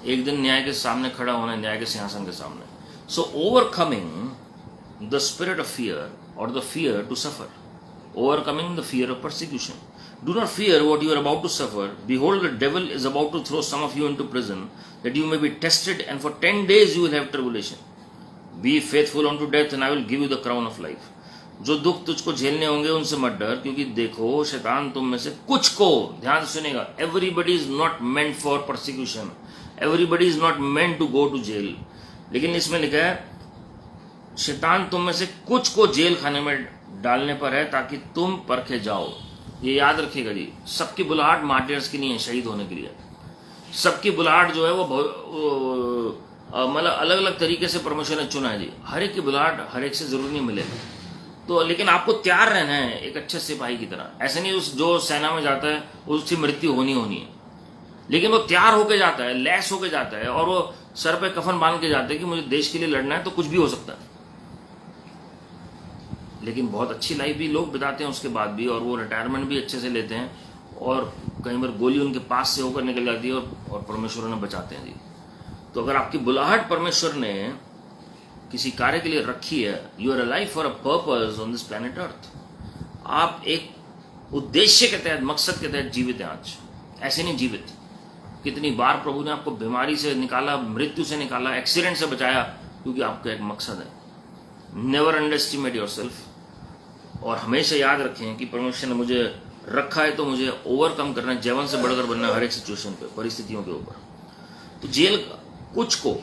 Speaker 1: एक दिन न्याय के सामने खड़ा होना है, न्याय के सिंहासन के सामने। So overcoming the spirit of fear और the fear to suffer, overcoming the fear of persecution. Do not fear what you are about to suffer. Behold, the devil is about to throw some of you into prison, that you may be tested, and for 10 days you will have tribulation. Be faithful unto death, and I will give you the crown of life. जो दुख तुझको झेलने होंगे उनसे मत डर, क्योंकि देखो शैतान तुम में से कुछ को, ध्यान से सुनेगा, everybody is not meant for persecution, everybody is not meant to go to jail, लेकिन इसमें लिखा है शैतान तुम में से कुछ को जेल खाने में डालने पर है, ताकि तुम परखे जाओ। ये याद रखिएगा जी, सबकी बुलाहट मार्टियर्स की नहीं है, शहीद होने के लिए। सबकी बुलाहट जो है वो मतलब अलग अलग तरीके से परमेश्वर ने चुना है जी। हर एक की बुलाहट हर एक से जरूर नहीं मिलेगा, तो लेकिन आपको तैयार रहना है एक अच्छे सिपाही की तरह। ऐसे नहीं उस जो सेना में जाता है उसकी मृत्यु होनी है, लेकिन वो तैयार होके जाता है, लैस होके जाता है, और वो सर पे कफन बांध के जाते हैं कि मुझे देश के लिए लड़ना है, तो कुछ भी हो सकता है। लेकिन बहुत अच्छी लाइफ भी लोग बिताते हैं उसके बाद भी, और वो रिटायरमेंट भी अच्छे से लेते हैं, और कई बार गोली उनके पास से होकर निकल जाती है, और परमेश्वर उन्हें बचाते हैं जी। तो अगर आपकी बुलाहट परमेश्वर ने किसी कार्य के लिए रखी है, you are alive for a purpose on this planet Earth. आप एक उद्देश्य के तहत, मकसद के तहत जीवित हैं आज, ऐसे नहीं जीवित। कितनी बार प्रभु ने आपको बीमारी से निकाला, मृत्यु से निकाला, एक्सीडेंट से बचाया, क्योंकि आपका एक मकसद है। Never under estimate your self, और हमेशा याद रखें कि परमेश्वर ने मुझे रखा है तो मुझे ओवरकम करना है, जैवन से बढ़कर बनना है हर एक सिचुएशन पे, परिस्थितियों के ऊपर। तो जेल कुछ को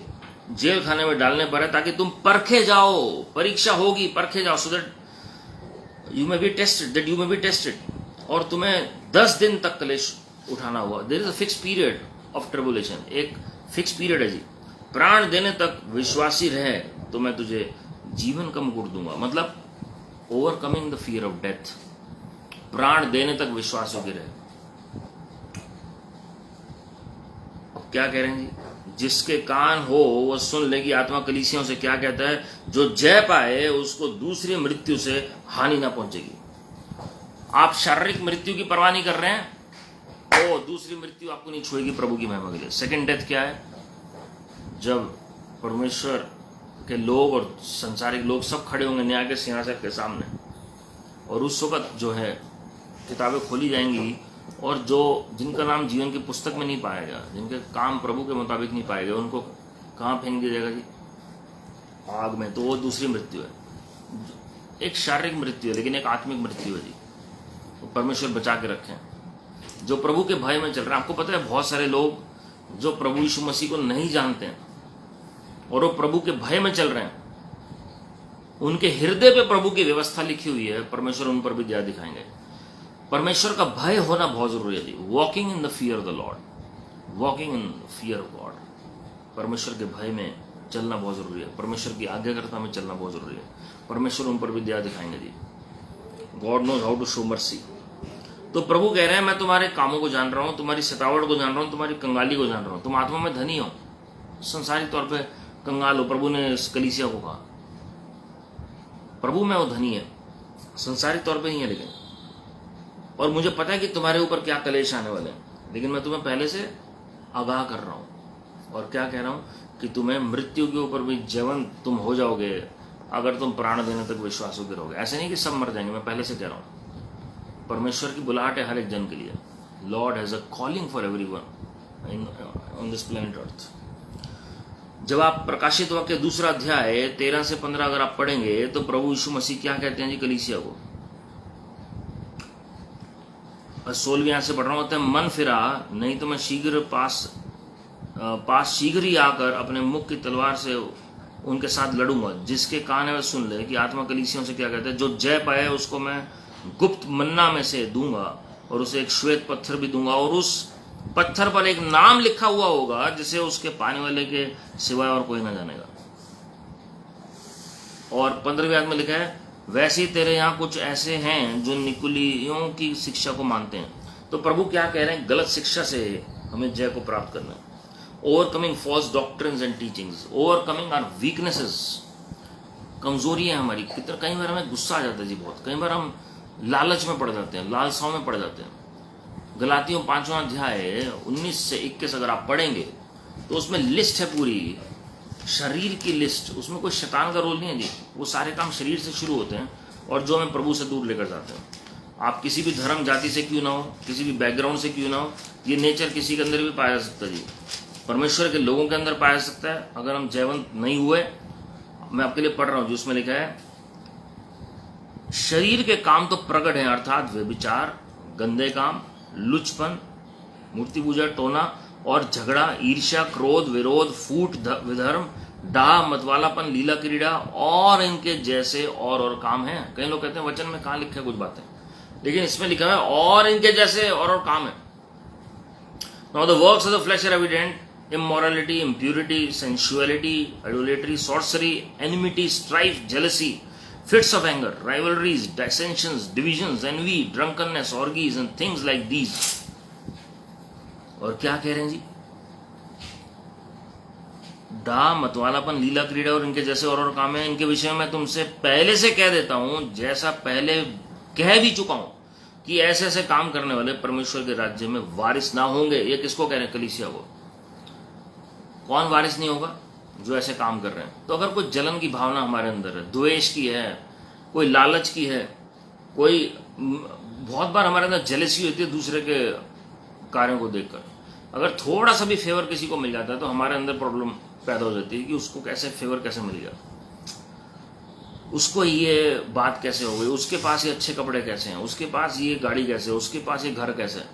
Speaker 1: जेल खाने में डालने पर है, ताकि तुम परखे जाओ, परीक्षा होगी, परखे जाओ, so that you may be tested, that you may be tested, और तुम्हें 10 दिन तक क्लेश उठाना हुआ। There is a fix period of tribulation, एक फिक्स पीरियड है जी। प्राण देने तक विश्वासी रहे तो मैं तुझे जीवन का मुकुट दूंगा। मतलब overcoming the fear of death, प्राण देने तक विश्वास होके रहे। अब क्या कह रहे हैं जी, जिसके कान हो वो सुन ले कि आत्मा कलीसियों से क्या कहता है। जो जय पाए उसको दूसरी मृत्यु से हानि ना पहुंचेगी। आप शारीरिक मृत्यु की परवाह नहीं कर रहे हैं, वो दूसरी मृत्यु आपको नहीं छुएगी प्रभु की महिमा के लिए। सेकंड डेथ क्या है, जब परमेश्वर के लोग और संसारिक लोग सब खड़े होंगे न्याय के सिंहासन के सामने, और उस वक्त जो है किताबें खोली जाएंगी, और जो जिनका नाम जीवन की पुस्तक में नहीं पाया गया, जिनके काम प्रभु के मुताबिक नहीं पाए गए, उनको कहाँ फेंक दिया जाएगा जी, आग में। तो वो दूसरी मृत्यु है। एक शारीरिक मृत्यु है, लेकिन एक आत्मिक मृत्यु है जी। तो परमेश्वर बचा के रखें जो प्रभु के भय में चल रहे हैं। आपको पता है बहुत सारे लोग जो प्रभु यीशु मसीह को नहीं जानते हैं और वो प्रभु के भय में चल रहे हैं, उनके हृदय पे प्रभु की व्यवस्था लिखी हुई है, परमेश्वर उन पर भी दया दिखाएंगे। परमेश्वर का भय होना बहुत जरूरी है जी। Walking in the fear of the Lord, walking in the fear of God, परमेश्वर के भय में चलना बहुत जरूरी है, परमेश्वर की आज्ञाकारिता में चलना बहुत जरूरी है। परमेश्वर उन पर भी दया दिखाएंगे जी। God knows how to show mercy. तो प्रभु कह रहे हैं मैं तुम्हारे कामों को जान रहा हूं, तुम्हारी सतावट को जान रहा हूं, तुम्हारी कंगाली को जान रहा हूं। तुम आत्मा में धनी हो, संसारिक तौर पे कंगाल हो। प्रभु ने कलीसिया को कहा प्रभु में वो धनी है, संसारिक तौर पे नहीं है, लेकिन और मुझे पता है कि तुम्हारे ऊपर क्या कलेश आने वाले हैं, लेकिन मैं तुम्हें पहले से आगाह कर रहा हूं। और क्या कह रहा हूं कि तुम्हें मृत्यु के ऊपर भी जीवन तुम हो जाओगे अगर तुम प्राण देने तक विश्वास होते रहोगे। ऐसे नहीं कि सब मर जाएंगे, मैं पहले से कह रहा हूं। परमेश्वर की बुलाहट है हर एक जन के लिए। Lord has a calling for everyone on this planet earth. जब आप प्रकाशित वाक्य 2 अध्याय 13 से 15 अगर आप पढ़ेंगे तो प्रभु यीशु मसीह क्या कहते हैं जी कलीसिया को। 16वीं आयत से पढ़ रहा हूँ। मन फिरा, नहीं तो मैं पास शीघ्र ही आकर अपने मुख की तलवार से उनके साथ लड़ूंगा। जिसके कान है वह सुन ले कि आत्मा कलीसियों से क्या कहते हैं। जो जय पाए उसको मैं गुप्त मन्ना में से दूंगा और उसे एक श्वेत पत्थर भी दूंगा, और उस पत्थर पर एक नाम लिखा हुआ होगा जिसे उसके पाने वाले के सिवाय और कोई ना जानेगा। और 15वीं आयत में लिखा है, वैसे ही तेरे यहाँ कुछ ऐसे हैं जो निकुलियों की शिक्षा को मानते हैं। तो प्रभु क्या कह रहे हैं, गलत शिक्षा से हमें जय को प्राप्त करना है। Overcoming false doctrines and teachings, overcoming our weaknesses, कमजोरी है हमारी। कितना कई बार हमें गुस्सा आ जाता है जी बहुत, कई बार हम लालच में पड़ जाते हैं, लालसाओं में पड़ जाते हैं। गलातियों 5वां अध्याय 19 से 21 अगर आप पढ़ेंगे तो उसमें लिस्ट है पूरी, शरीर की लिस्ट। उसमें कोई शैतान का रोल नहीं है जी, वो सारे काम शरीर से शुरू होते हैं और जो हमें प्रभु से दूर लेकर जाते हैं। आप किसी भी धर्म जाति से क्यों ना हो, किसी भी बैकग्राउंड से क्यों ना हो, ये नेचर किसी के अंदर भी पाया जा सकता है जी, परमेश्वर के लोगों के अंदर पाया जा सकता है। अगर हम जयवंत नहीं हुए, मैं आपके लिए पढ़ रहा हूं जो उसमें लिखा है, शरीर के काम तो प्रकट है, अर्थात व्यभिचार, गंदे काम, लुचपन, मूर्ति पूजा, टोना और झगड़ा, ईर्ष्या, क्रोध, विरोध, फूट, विधर्म, डाह, मतवालापन, लीला क्रीड़ा और इनके जैसे और काम हैं। कई लोग कहते हैं वचन में कहां लिखा है कुछ बातें, लेकिन इसमें लिखा है और इनके जैसे और काम है। Now the works of the flesh are evident: immorality, impurity, sensuality, idolatry, sorcery, enmity, strife, jealousy, fits of anger, rivalries, dissensions, divisions, envy, drunkenness, orgies and things like these. और क्या कह रहे हैं जी, डाह, मतवालापन, लीला क्रीड़ा और इनके जैसे और काम है। इनके विषय में तुमसे पहले से कह देता हूं, जैसा पहले कह भी चुका हूं, कि ऐसे ऐसे काम करने वाले परमेश्वर के राज्य में वारिस ना होंगे। ये किसको कह रहे हैं, कलीसिया को। कौन वारिस नहीं होगा, जो ऐसे काम कर रहे हैं। तो अगर कोई जलन की भावना हमारे अंदर है, द्वेष की है, कोई लालच की है, कोई बहुत बार हमारे अंदर जेलसी होती है दूसरे के कार्यों को देखकर। अगर थोड़ा सा भी फेवर किसी को मिल जाता है तो हमारे अंदर प्रॉब्लम पैदा हो जाती है कि उसको कैसे फेवर कैसे मिल गया, उसको ये बात कैसे हो गई, उसके पास ये अच्छे कपड़े कैसे हैं, उसके पास ये गाड़ी कैसे है, उसके पास ये घर कैसे है,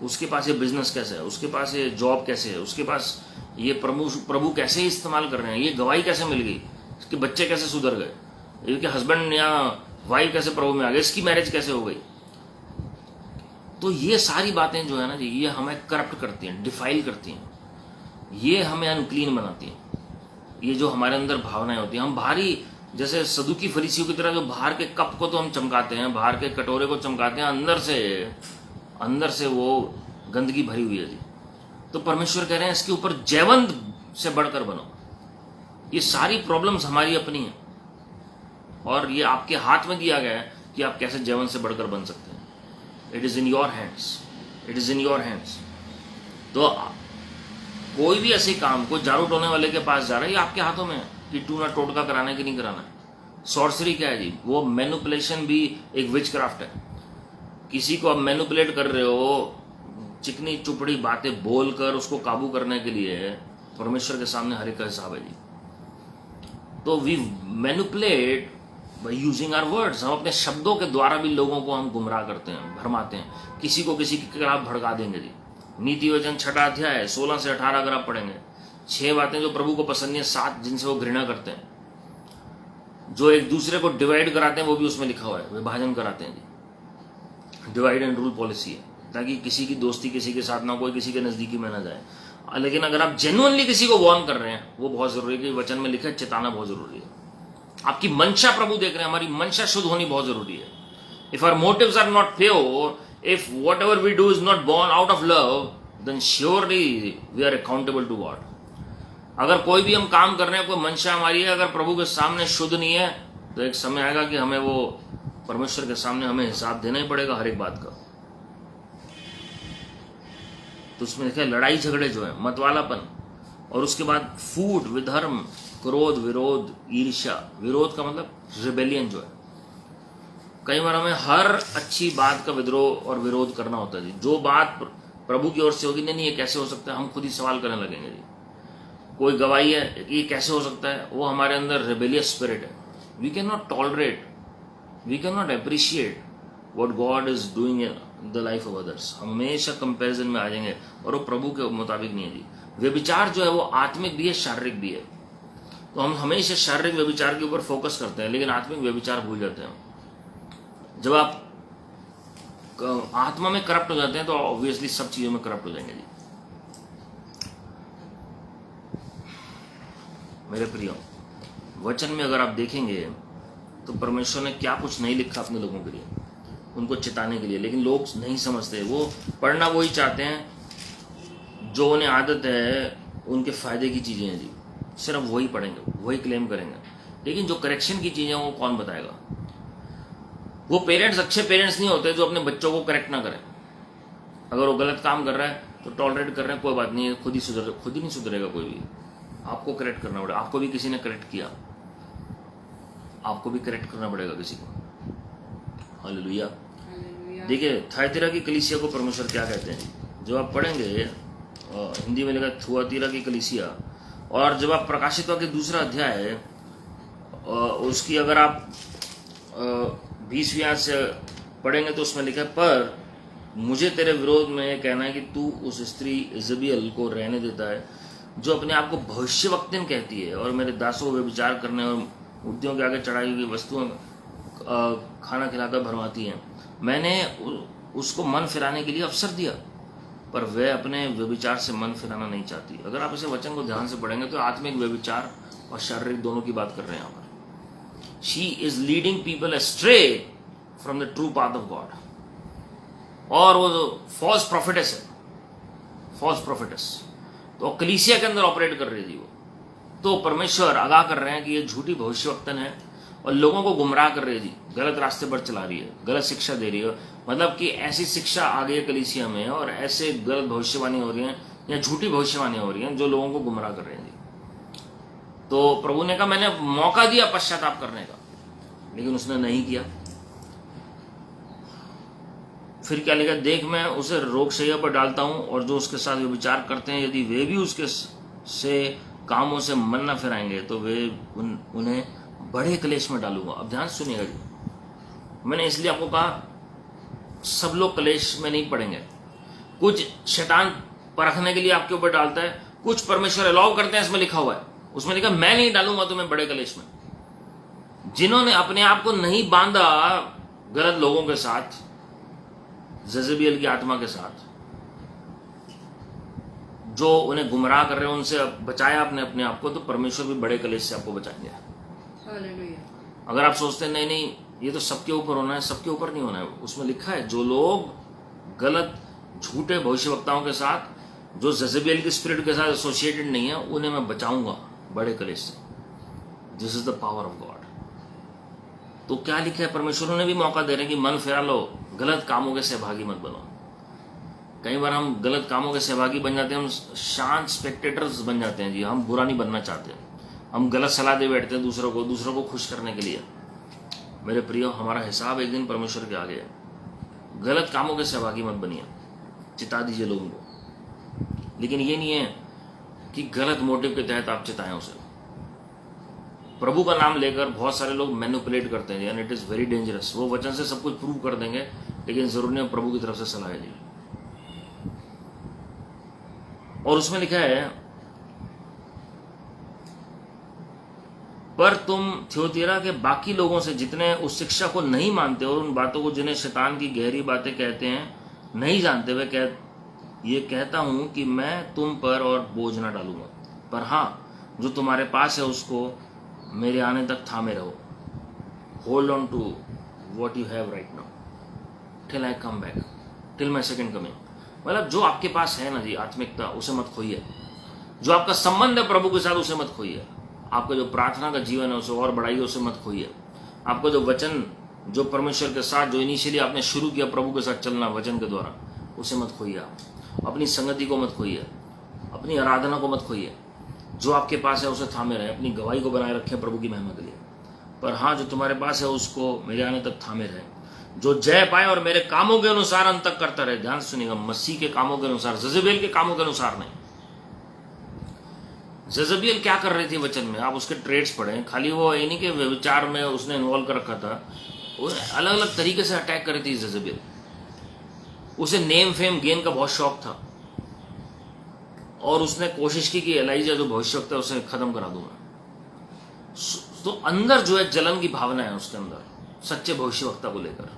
Speaker 1: उसके पास ये बिजनेस कैसे है, उसके पास ये जॉब कैसे है, उसके पास ये प्रभु कैसे इस्तेमाल कर रहे हैं, ये गवाही कैसे मिल गई, इसके बच्चे कैसे सुधर गए, इसके हस्बैंड या वाइफ कैसे प्रभु में आ गए, इसकी मैरिज कैसे हो गई। तो ये सारी बातें जो है ना जी, ये हमें करप्ट करती हैं, डिफाइल करती हैं, ये हमें अनक्लीन बनाती हैं। ये जो हमारे अंदर भावनाएं होती हैं, हम बाहरी जैसे सदुकी फरीसियों की तरह जो बाहर के कप को तो हम चमकाते हैं, बाहर के कटोरे को चमकाते हैं, अंदर से वो गंदगी भरी हुई है जी। तो परमेश्वर कह रहे हैं इसके ऊपर जयवंत से बढ़कर बनो। ये सारी प्रॉब्लम्स हमारी अपनी हैं और ये आपके हाथ में दिया गया है कि आप कैसे जयवंत से बढ़कर बन सकते हैं। It is in your hands, it is in your hands. तो कोई भी ऐसे काम, कोई झाड़ू टोने वाले के पास जा रहा है, ये आपके हाथों में है कि टूना टोटका कराना है कि नहीं कराना है। सॉर्सरी क्या है जी, वो मैनिपुलेशन भी एक विच क्राफ्ट है। किसी को आप मैनिपुलेट कर रहे हो, चिकनी चुपड़ी बातें बोलकर उसको काबू करने के लिए, परमेश्वर के सामने हर एक का हिसाब है जी। तो we manipulate by using our words. हम अपने शब्दों के द्वारा भी लोगों को हम गुमराह करते हैं, भरमाते हैं, किसी को किसी के खिलाफ भड़का देंगे जी। नीति वचन 6 अध्याय 16 से 18 अगर आप पढ़ेंगे, 6 बातें जो प्रभु को पसंद है, 7 जिनसे वो घृणा करते हैं, जो एक दूसरे को डिवाइड कराते हैं, वो भी उसमें लिखा हुआ है, विभाजन कराते हैं जी। डिवाइड एंड रूल पॉलिसी है, ताकि किसी की दोस्ती किसी के साथ ना, कोई किसी के नजदीकी में ना जाए। लेकिन अगर आप जेन्युइनली किसी को वार्न कर रहे हैं, वो बहुत जरूरी है कि वचन में लिखा है, चेताना बहुत जरूरी है। आपकी मंशा प्रभु देख रहे हैं, हमारी मंशा शुद्ध होनी बहुत जरूरी है। If our motives are not pure, if whatever we do is not born out of love, then surely we are accountable to God. अगर कोई भी हम काम कर रहे हैं, कोई मंशा हमारी है, अगर प्रभु के सामने शुद्ध नहीं है, तो एक समय आएगा कि हमें वो परमेश्वर के सामने हमें हिसाब देना ही पड़ेगा हर एक बात का। तो उसमें देखा लड़ाई झगड़े जो है, मतवालापन, और उसके बाद फूट, विधर्म, क्रोध, विरोध, ईर्ष्या। विरोध का मतलब रिबेलियन जो है। कई बार हमें हर अच्छी बात का विद्रोह और विरोध करना होता है जी। जो बात प्रभु की ओर से होगी, नहीं ये कैसे हो सकता है, हम खुद ही सवाल करने लगेंगे जी। कोई गवाही है, ये कैसे हो सकता है, वो हमारे अंदर रिबेलियस स्पिरिट है। We can not tolerate, we can not appreciate what God is doing in the life of others. हम हमेशा कंपैरिजन में आ जाएंगे और वो प्रभु के मुताबिक नहीं है जी। व्यभिचार जो है वो आत्मिक भी है, शारीरिक भी है। तो हम हमेशा शारीरिक व्यभिचार के ऊपर फोकस करते हैं, लेकिन आत्मिक व्यभिचार भूल जाते हैं। जब आप आत्मा में करप्ट हो जाते हैं तो ऑब्वियसली सब चीजों में करप्ट हो जाएंगे जी। मेरे प्रियो, वचन में अगर आप देखेंगे तो परमेश्वर ने क्या कुछ नहीं लिखा अपने लोगों के लिए, उनको चिताने के लिए, लेकिन लोग नहीं समझते। वो पढ़ना वही चाहते हैं जो उन्हें आदत है, उनके फायदे की चीजें हैं जी, सिर्फ वही पढ़ेंगे, वही क्लेम करेंगे। लेकिन जो करेक्शन की चीजें वो कौन बताएगा? वो पेरेंट्स अच्छे पेरेंट्स नहीं होते जो अपने बच्चों को करेक्ट ना करें। अगर वो गलत काम कर रहा है तो टॉलरेट कर रहे हैं, कोई बात नहीं है, खुद ही नहीं सुधरेगा कोई भी। आपको करेक्ट करना पड़ेगा। आपको भी किसी ने करेक्ट किया, आपको भी करेक्ट करना पड़ेगा किसी को। हालेलुया। देखिए थायतीरा की कलीसिया को परमेश्वर क्या कहते हैं, जब आप पढ़ेंगे हिंदी में लिखा थुआतीरा की कलीसिया, और जब आप प्रकाशित वाक्य 2 अध्याय उसकी अगर आप 20वीं आयत से पढ़ेंगे तो उसमें लिखा है, पर मुझे तेरे विरोध में यह कहना है कि तू उस स्त्री इजबेल को रहने देता है जो अपने आप को भविष्यवक्तिन कहती है और मेरे दासों को व्यभिचार करने और मूर्तियों के आगे चढ़ाई हुई वस्तुओं खाना खिलाकर भरमाती है। मैंने उसको मन फिराने के लिए अवसर दिया, पर वह अपने व्यभिचार से मन फिराना नहीं चाहती। अगर आप इसे वचन को ध्यान से पढ़ेंगे तो आत्मिक व्यभिचार और शारीरिक दोनों की बात कर रहे हैं यहाँ पर। She is leading people ashtray from the true path of God. और वो फॉल्स प्रॉफिटेस है, फॉल्स प्रॉफिटेस तो कलीसिया के अंदर ऑपरेट कर रही थी वो। तो परमेश्वर आगाह कर रहे हैं कि ये झूठी भविष्यवक्तन है और लोगों को गुमराह कर रही थी, गलत रास्ते पर चला रही है, गलत शिक्षा दे रही है। मतलब कि ऐसी शिक्षा आ गई है कलीसिया में और ऐसे गलत भविष्यवाणी हो रही है या झूठी भविष्यवाणी हो रही है जो लोगों को गुमराह कर रही है। तो प्रभु ने कहा मैंने मौका दिया पश्चाताप करने का, लेकिन उसने नहीं किया। फिर क्या लिखा, देख मैं उसे रोगशैया पर डालता हूं और जो उसके साथ विचार करते हैं यदि वे भी उसके से कामों से मन न फिराएंगे तो वे उन्हें बड़े क्लेश में डालूंगा। अब ध्यान सुनिएगा जी, मैंने इसलिए आपको कहा सब लोग क्लेश में नहीं पड़ेंगे। कुछ शैतान परखने के लिए आपके ऊपर डालता है, कुछ परमेश्वर अलाउ करते हैं। इसमें लिखा हुआ है, उसमें लिखा मैं नहीं डालूंगा तुम्हें बड़े क्लेश में। जिन्होंने अपने आप को नहीं बांधा गलत लोगों के साथ, जज़ेबियल की आत्मा के साथ, जो उन्हें गुमराह कर रहे हैं, उनसे बचाया अपने आप को, तो परमेश्वर भी बड़े क्लेश से आपको बचाएंगे। अगर आप सोचते हैं नहीं ये तो सबके ऊपर होना है, सबके ऊपर नहीं होना है। उसमें लिखा है जो लोग गलत झूठे भविष्यवक्ताओं के साथ, जो जज़ेबियल की स्पिरिट के साथ एसोसिएटेड नहीं है, उन्हें मैं बचाऊंगा बड़े क्लेश से। This is the power of God. तो क्या लिखा है, परमेश्वर ने भी मौका दे रहे हैं कि मन फिरा लो, गलत कामों के सहभागी मत बनो। कई बार हम गलत कामों के सहभागी बन जाते हैं, हम शांत स्पेक्टेटर्स बन जाते हैं जी। हम बुरा नहीं बनना चाहते, हम गलत सलाह दे बैठते हैं दूसरों को खुश करने के लिए। मेरे प्रियो, हमारा हिसाब एक दिन परमेश्वर के आगे है। गलत कामों के सहभागी मत बनिए, चिता दीजिए लोगों को, लेकिन ये नहीं है कि गलत मोटिव के तहत आप चिताएं उसे। प्रभु का नाम लेकर बहुत सारे लोग मैनिपुलेट करते हैं, and it is very dangerous. वो वचन से सब कुछ प्रूव कर देंगे, लेकिन जरूर नहीं प्रभु की तरफ से सलाह ली। और उसमें लिखा है, पर तुम थियोतीरा के बाकी लोगों से जितने उस शिक्षा को नहीं मानते और उन बातों को जिन्हें शैतान की गहरी बातें कहते हैं नहीं जानते, वे ये कहता हूं कि मैं तुम पर और बोझ ना डालूंगा, पर हाँ जो तुम्हारे पास है उसको मेरे आने तक थामे रहो। Hold on to what you have right now till I come back, till my second coming. मतलब जो आपके पास है ना जी, आत्मिकता, उसे मत खोइए। जो आपका संबंध है प्रभु के साथ, उसे मत खोइए। आपका जो प्रार्थना का जीवन है उसे और बढ़ाइए, उसे मत खोइए। आपका जो वचन, जो परमेश्वर के साथ, जो इनिशियली आपने शुरू किया प्रभु के साथ चलना वचन के द्वारा, उसे मत खोइए। आप अपनी संगति को मत खोइए, अपनी आराधना को मत खोइए। जो आपके पास है उसे थामे रहे, अपनी गवाही को बनाए रखें प्रभु की महिमा के लिए। पर हाँ जो तुम्हारे पास है उसको मेरे आने तक थामे रहे। जो जय पाए और मेरे कामों के अनुसार अंत तक करता रहे। ध्यान सुनिएगा, मसीह के कामों के अनुसार, जज़ेबियल के कामों के अनुसार नहीं। जज़ेबियल क्या कर रही थी वचन में, आप उसके ट्रेड्स पढ़ें। खाली वो ये नहीं कि व्यभिचार में उसने इन्वॉल्व कर रखा था, वो अलग अलग तरीके से अटैक कर रही थी जजेबेल। उसे नेम फेम गेन का बहुत शौक था और उसने कोशिश की कि एलाइजा जो भविष्यवक्ता है उसे खत्म करा दूंगा। तो अंदर जो है जलन की भावना है उसके अंदर, सच्चे भविष्यवक्ता को लेकर।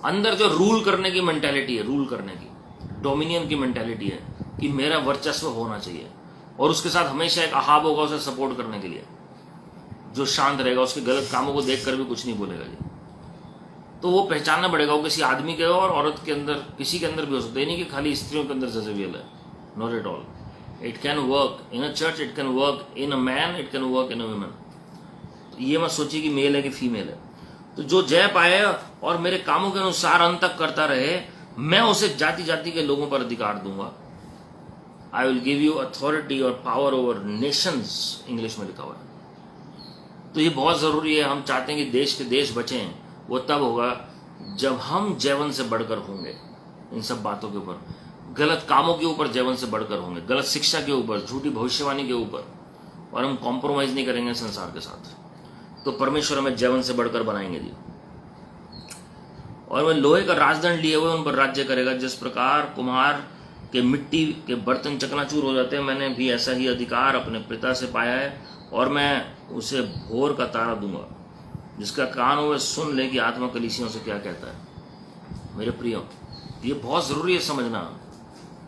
Speaker 1: अंदर जो रूल करने की मेंटालिटी है, रूल करने की, डोमिनियन की मेंटालिटी है कि मेरा वर्चस्व होना चाहिए। और उसके साथ हमेशा एक अहाब होगा उसे सपोर्ट करने के लिए, जो शांत रहेगा, उसके गलत कामों को देखकर भी कुछ नहीं बोलेगा जी। तो वो पहचानना पड़ेगा, वो किसी आदमी के और औरत के अंदर, किसी के अंदर भी हो सकता है, नहीं कि खाली स्त्रियों के अंदर जजेबियल है। Not at all. It can work in a church, it can work in a man, it can work in a woman. तो ये मत सोचिए कि मेल है कि फीमेल है। तो जो जय पाए और मेरे कामों के अनुसार अंत तक करता रहे, मैं उसे जाति जाति के लोगों पर अधिकार दूंगा। I will give you authority और पावर ओवर नेशंस, इंग्लिश में लिखा हुआ है। तो ये बहुत जरूरी है। हम चाहते हैं कि देश के देश बचें, वो तब होगा जब हम जैवन से बढ़कर होंगे। इन सब बातों के ऊपर, गलत कामों के ऊपर जैवन से बढ़कर होंगे, गलत शिक्षा के ऊपर, झूठी भविष्यवाणी के ऊपर, और हम कॉम्प्रोमाइज नहीं करेंगे संसार के साथ। तो परमेश्वर हमें जैवन से बढ़कर बनाएंगे जी। और वह लोहे का राजदंड लिए हुए उन पर राज्य करेगा। जिस प्रकार कुम्हार के मिट्टी के बर्तन चकनाचूर हो जाते हैं, मैंने भी ऐसा ही अधिकार अपने पिता से पाया है, और मैं उसे भोर का तारा दूंगा। जिसका कान हो वह सुन ले कि आत्मा कलीसियों से क्या कहता है। मेरे प्रियो, ये बहुत जरूरी है समझना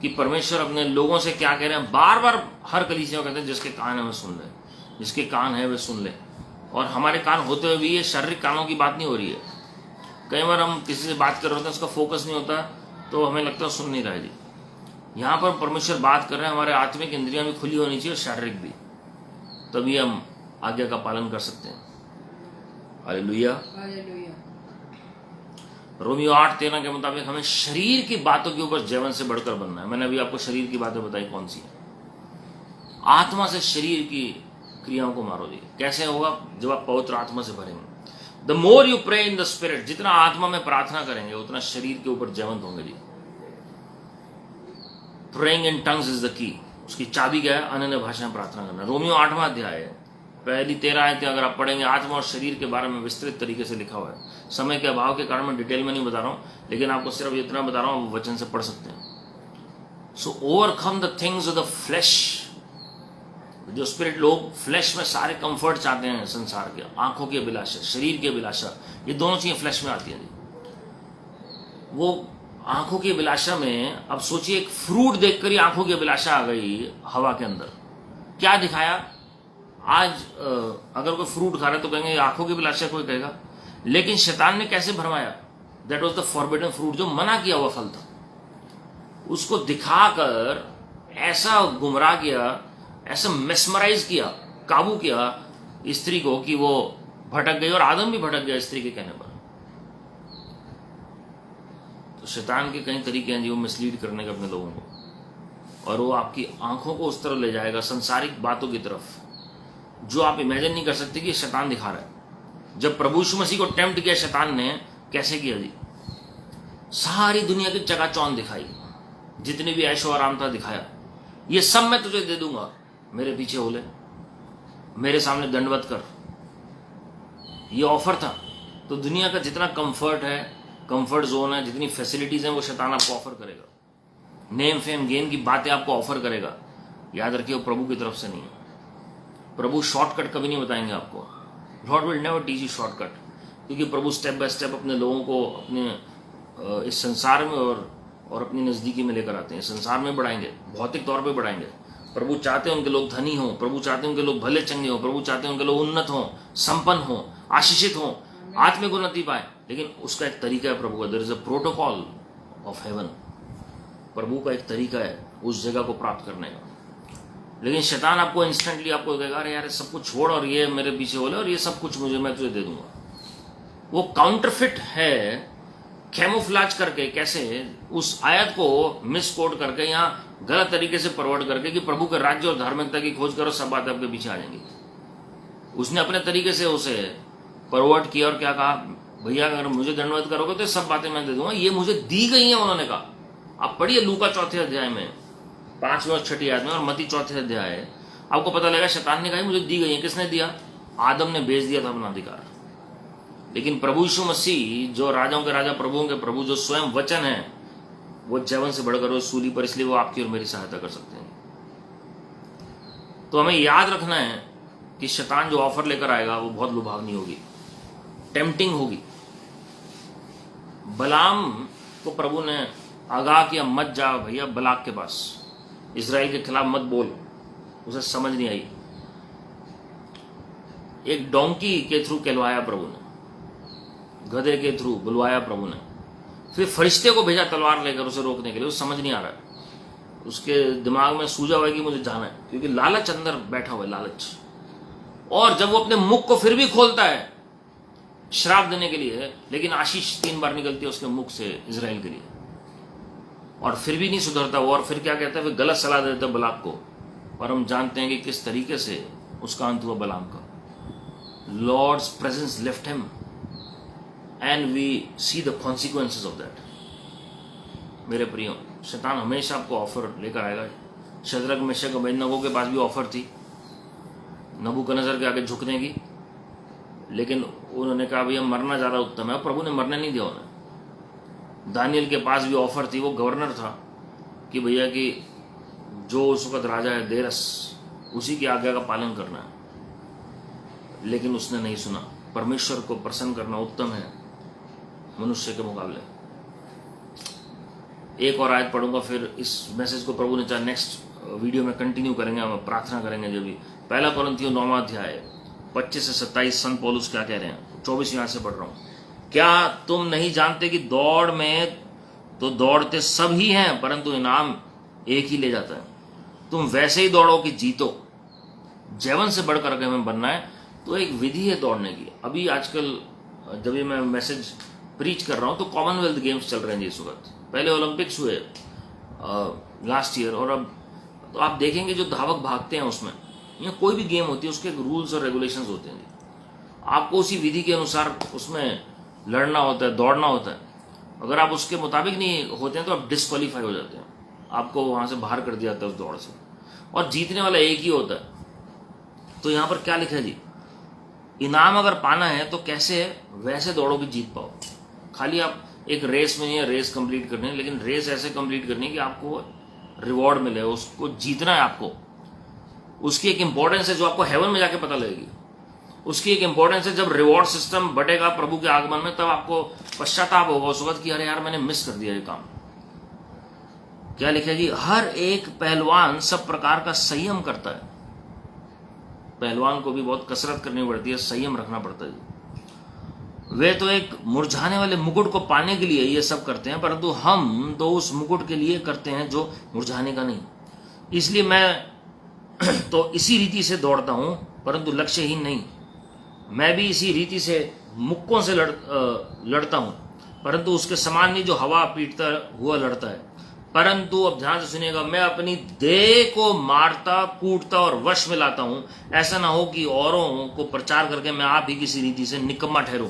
Speaker 1: कि परमेश्वर अपने लोगों से क्या कह रहे हैं। बार बार हर कलीसियों कहते हैं जिसके कान है वह सुन ले, जिसके कान है वह सुन ले। और हमारे कान होते हुए भी ये शारीरिक कानों की बात नहीं हो रही है। कई बार हम किसी से बात कर रहे होते हैं, उसका फोकस नहीं होता, तो हमें लगता है सुन नहीं रहा है जी। यहाँ पर परमेश्वर बात कर रहे हैं, हमारे आत्मिक इंद्रियां भी खुली होनी चाहिए और शारीरिक भी, तभी हम आज्ञा का पालन कर सकते हैं। हालेलुया। रोमियो 8:13 के मुताबिक हमें शरीर की बातों के ऊपर जैवन से बढ़कर बनना है। मैंने अभी आपको शरीर की बातें बताई कौन सी है। आत्मा से शरीर की क्रियाओं को मारो जी। कैसे होगा? जब आप पवित्र आत्मा से भरेंगे। The more you pray in the spirit, जितना आत्मा में प्रार्थना करेंगे उतना शरीर के ऊपर जैवंत होंगे जी। Praying in tongues is the key. उसकी चाबी क्या है? अन्य भाषा में प्रार्थना करना। रोमियो 8वां अध्याय है, पहली 13 आयतें अगर आप पढ़ेंगे, आत्मा और शरीर के बारे में विस्तृत तरीके से लिखा हुआ है। समय के अभाव के कारण मैं डिटेल में नहीं बता रहा हूं, लेकिन आपको सिर्फ इतना बता रहा हूं, आप वचन से पढ़ सकते हैं। So overcome the things of the flesh. जो स्पिरिट लोग फ्लैश में सारे कंफर्ट चाहते हैं संसार के, आंखों की अभिलाषा, शरीर की अभिलाषा, ये दोनों चीजें फ्लैश में आती हैं। वो आंखों की अभिलाषा में, अब सोचिए एक फ्रूट देखकर ही आंखों की अभिलाषा आ गई हवा के अंदर। क्या दिखाया? आज अगर कोई फ्रूट खा रहा है तो कहेंगे आंखों की अभिलाषा, कोई कहेगा। लेकिन शैतान ने कैसे भरमाया? That was the forbidden fruit, जो मना किया हुआ फल था। उसको दिखाकर ऐसा गुमराह किया, ऐसा मेस्मराइज किया, काबू किया स्त्री को कि वो भटक गई, और आदम भी भटक गया स्त्री के कहने पर। तो शैतान के कई तरीके हैं जो मिसलीड करने के अपने लोगों को, और वो आपकी आंखों को उस तरफ ले जाएगा, संसारिक बातों की तरफ, जो आप इमेजिन नहीं कर सकते कि शैतान दिखा रहा है। जब प्रभु यीशु मसीह को टेम्प्ट किया शैतान ने, कैसे किया जी? सारी दुनिया की चकाचौंध दिखाई, जितनी भी ऐशो आराम था दिखाया। ये सब मैं तुझे दे दूंगा, मेरे पीछे हो ले, मेरे सामने दंडवत कर। ये ऑफर था। तो दुनिया का जितना कंफर्ट है, कंफर्ट जोन है, जितनी फैसिलिटीज हैं, वो शैतान आपको ऑफर करेगा। नेम फेम गेन की बातें आपको ऑफर करेगा। याद रखिए, वो प्रभु की तरफ से नहीं है। प्रभु शॉर्टकट कभी नहीं बताएंगे आपको। Lord will never teach you shortcut, क्योंकि प्रभु स्टेप बाय स्टेप अपने लोगों को अपने इस संसार में और अपनी नजदीकी में लेकर आते हैं। संसार में बढ़ाएंगे, भौतिक तौर पे बढ़ाएंगे। प्रभु चाहते हैं उनके लोग धनी हों, प्रभु चाहते हैं उनके लोग भले चंगे हों, प्रभु चाहते हैं उनके लोग उन्नत हों, संपन्न हों, आशीषित हों, आत्मिक उन्नति पाए। लेकिन उसका एक तरीका है प्रभु का। There is a protocol of heaven. प्रभु का एक तरीका है उस जगह को प्राप्त करने का। लेकिन शैतान आपको इंस्टेंटली आपको कहेगा, अरे यार सब कुछ छोड़ और ये मेरे पीछे हो ले, और ये सब कुछ मुझे, मैं तुझे दे दूंगा। वो काउंटरफिट है, कैमोफ्लाज करके, कैसे उस आयत को मिस कोट करके, यहाँ गलत तरीके से परवर्ट करके कि प्रभु के राज्य और धार्मिकता की खोज करो, सब बातें आपके पीछे आ जाएंगी। उसने अपने तरीके से उसे परवर्ट किया और क्या कहा, भैया अगर मुझे दंडवत करोगे तो सब बातें मैं दे दूंगा, ये मुझे दी गई हैं। उन्होंने कहा, आप पढ़िए लूका 4 अध्याय में 5 और 6 आयत में, और मत्ती 4 अध्याय है, आपको पता लगेगा शैतान ने कहा मुझे दी गई है। किसने दिया? आदम ने बेच दिया था अपना अधिकार। लेकिन प्रभु यीशु मसीह जो राजाओं के राजा, प्रभुओं के प्रभु, जो स्वयं वचन है, वो जवन से बढ़कर वो सूली पर, इसलिए वो आपकी और मेरी सहायता कर सकते हैं। तो हमें याद रखना है कि शैतान जो ऑफर लेकर आएगा वो बहुत लुभावनी होगी, टेम्पटिंग होगी। बलाम को प्रभु ने आगाह किया, मत जा भैया बलाक के पास, इजराइल के खिलाफ मत बोल। उसे समझ नहीं आई, एक डोंकी के थ्रू कहलवाया प्रभु ने, गधे के थ्रू बुलवाया प्रभु ने, फिर फरिश्ते को भेजा तलवार लेकर उसे रोकने के लिए। उसे समझ नहीं आ रहा है, उसके दिमाग में सूझा हुआ है कि मुझे जाना है, क्योंकि लालच अंदर बैठा हुआ है, लालच। और जब वो अपने मुख को फिर भी खोलता है श्राप देने के लिए, लेकिन आशीष 3 बार निकलती है उसके मुख से इजराइल के लिए, और फिर भी नहीं सुधरता वो, और फिर क्या कहता है, फिर गलत सलाह देता है बलाक को। और हम जानते हैं कि किस तरीके से उसका अंत हुआ बलाम का। Lord's presence left him and we see the consequences of that. मेरे प्रियो, शैतान हमेशा आपको ऑफर लेकर आएगा। शद्रक, मेशक, अबेदनगो के पास भी ऑफर थी नबूकदनेस्सर के आगे झुकने की, लेकिन उन्होंने कहा भैया मरना ज़्यादा उत्तम है, और प्रभु ने मरने नहीं दिया उन्हें। दानियल के पास भी ऑफर थी, वो गवर्नर था, कि भैया कि जो उस वक्त राजा है देरस, उसी की आज्ञा का पालन करना है, लेकिन उसने नहीं सुना। परमेश्वर को प्रसन्न करना उत्तम है मनुष्य के मुकाबले। एक और आयत पढ़ूंगा, फिर इस मैसेज को प्रभु ने चाहे नेक्स्ट वीडियो में कंटिन्यू करेंगे, हम प्रार्थना करेंगे। जो भी 1 कोरिन्थियों 9वां अध्याय 25 से 27 संत पौलुस क्या कह रहे हैं। 24 यहाँ से पढ़ रहा हूँ। क्या तुम नहीं जानते कि दौड़ में तो दौड़ते सब ही हैं, परंतु इनाम एक ही ले जाता है। तुम वैसे ही दौड़ो कि जीतो। जीवन से बढ़कर अगर हमें बनना है तो एक विधि है दौड़ने की। अभी आजकल जब ये मैं मैसेज प्रीच कर रहा हूँ तो कॉमनवेल्थ गेम्स चल रहे हैं इस वक्त। पहले ओलंपिक्स हुए लास्ट ईयर, और अब तो आप देखेंगे जो धावक भागते हैं उसमें, या कोई भी गेम होती है उसके रूल्स और रेगुलेशंस होते हैं। आपको उसी विधि के अनुसार उसमें लड़ना होता है, दौड़ना होता है। अगर आप उसके मुताबिक नहीं होते हैं तो आप डिस्क्वालीफाई हो जाते हैं, आपको वहां से बाहर कर दिया जाता है उस दौड़ से, और जीतने वाला एक ही होता है। तो यहाँ पर क्या लिखा है जी, इनाम अगर पाना है तो कैसे है, वैसे दौड़ो कि जीत पाओ। खाली आप एक रेस में नहीं है रेस कंप्लीट करनी है, लेकिन रेस ऐसे कंप्लीट करनी है कि आपको रिवॉर्ड मिले, उसको जीतना है आपको। उसकी एक इंपॉर्टेंस है जो आपको हेवन में जाके पता लगेगी। उसकी एक इंपॉर्टेंस है जब रिवॉर्ड सिस्टम बढ़ेगा प्रभु के आगमन में, तब आपको पश्चाताप होगा उस वक्त कि अरे यार मैंने मिस कर दिया ये काम। क्या लिखा जी, हर एक पहलवान सब प्रकार का संयम करता है। पहलवान को भी बहुत कसरत करनी पड़ती है, संयम रखना पड़ता है। वे तो एक मुरझाने वाले मुकुट को पाने के लिए ये सब करते हैं, परंतु हम तो उस मुकुट के लिए करते हैं जो मुरझाने का नहीं। इसलिए मैं तो इसी रीति से दौड़ता हूं, परंतु लक्ष्यहीन नहीं। मैं भी इसी रीति से मुक्कों से लड़ता हूं, परंतु उसके समान नहीं जो हवा पीटता हुआ लड़ता है। परंतु अब ध्यान से सुनिएगा, मैं अपनी देह को मारता, कूटता और वश में लाता हूं, ऐसा ना हो कि औरों को प्रचार करके मैं आप ही किसी रीति से निकम्मा ठहरूं।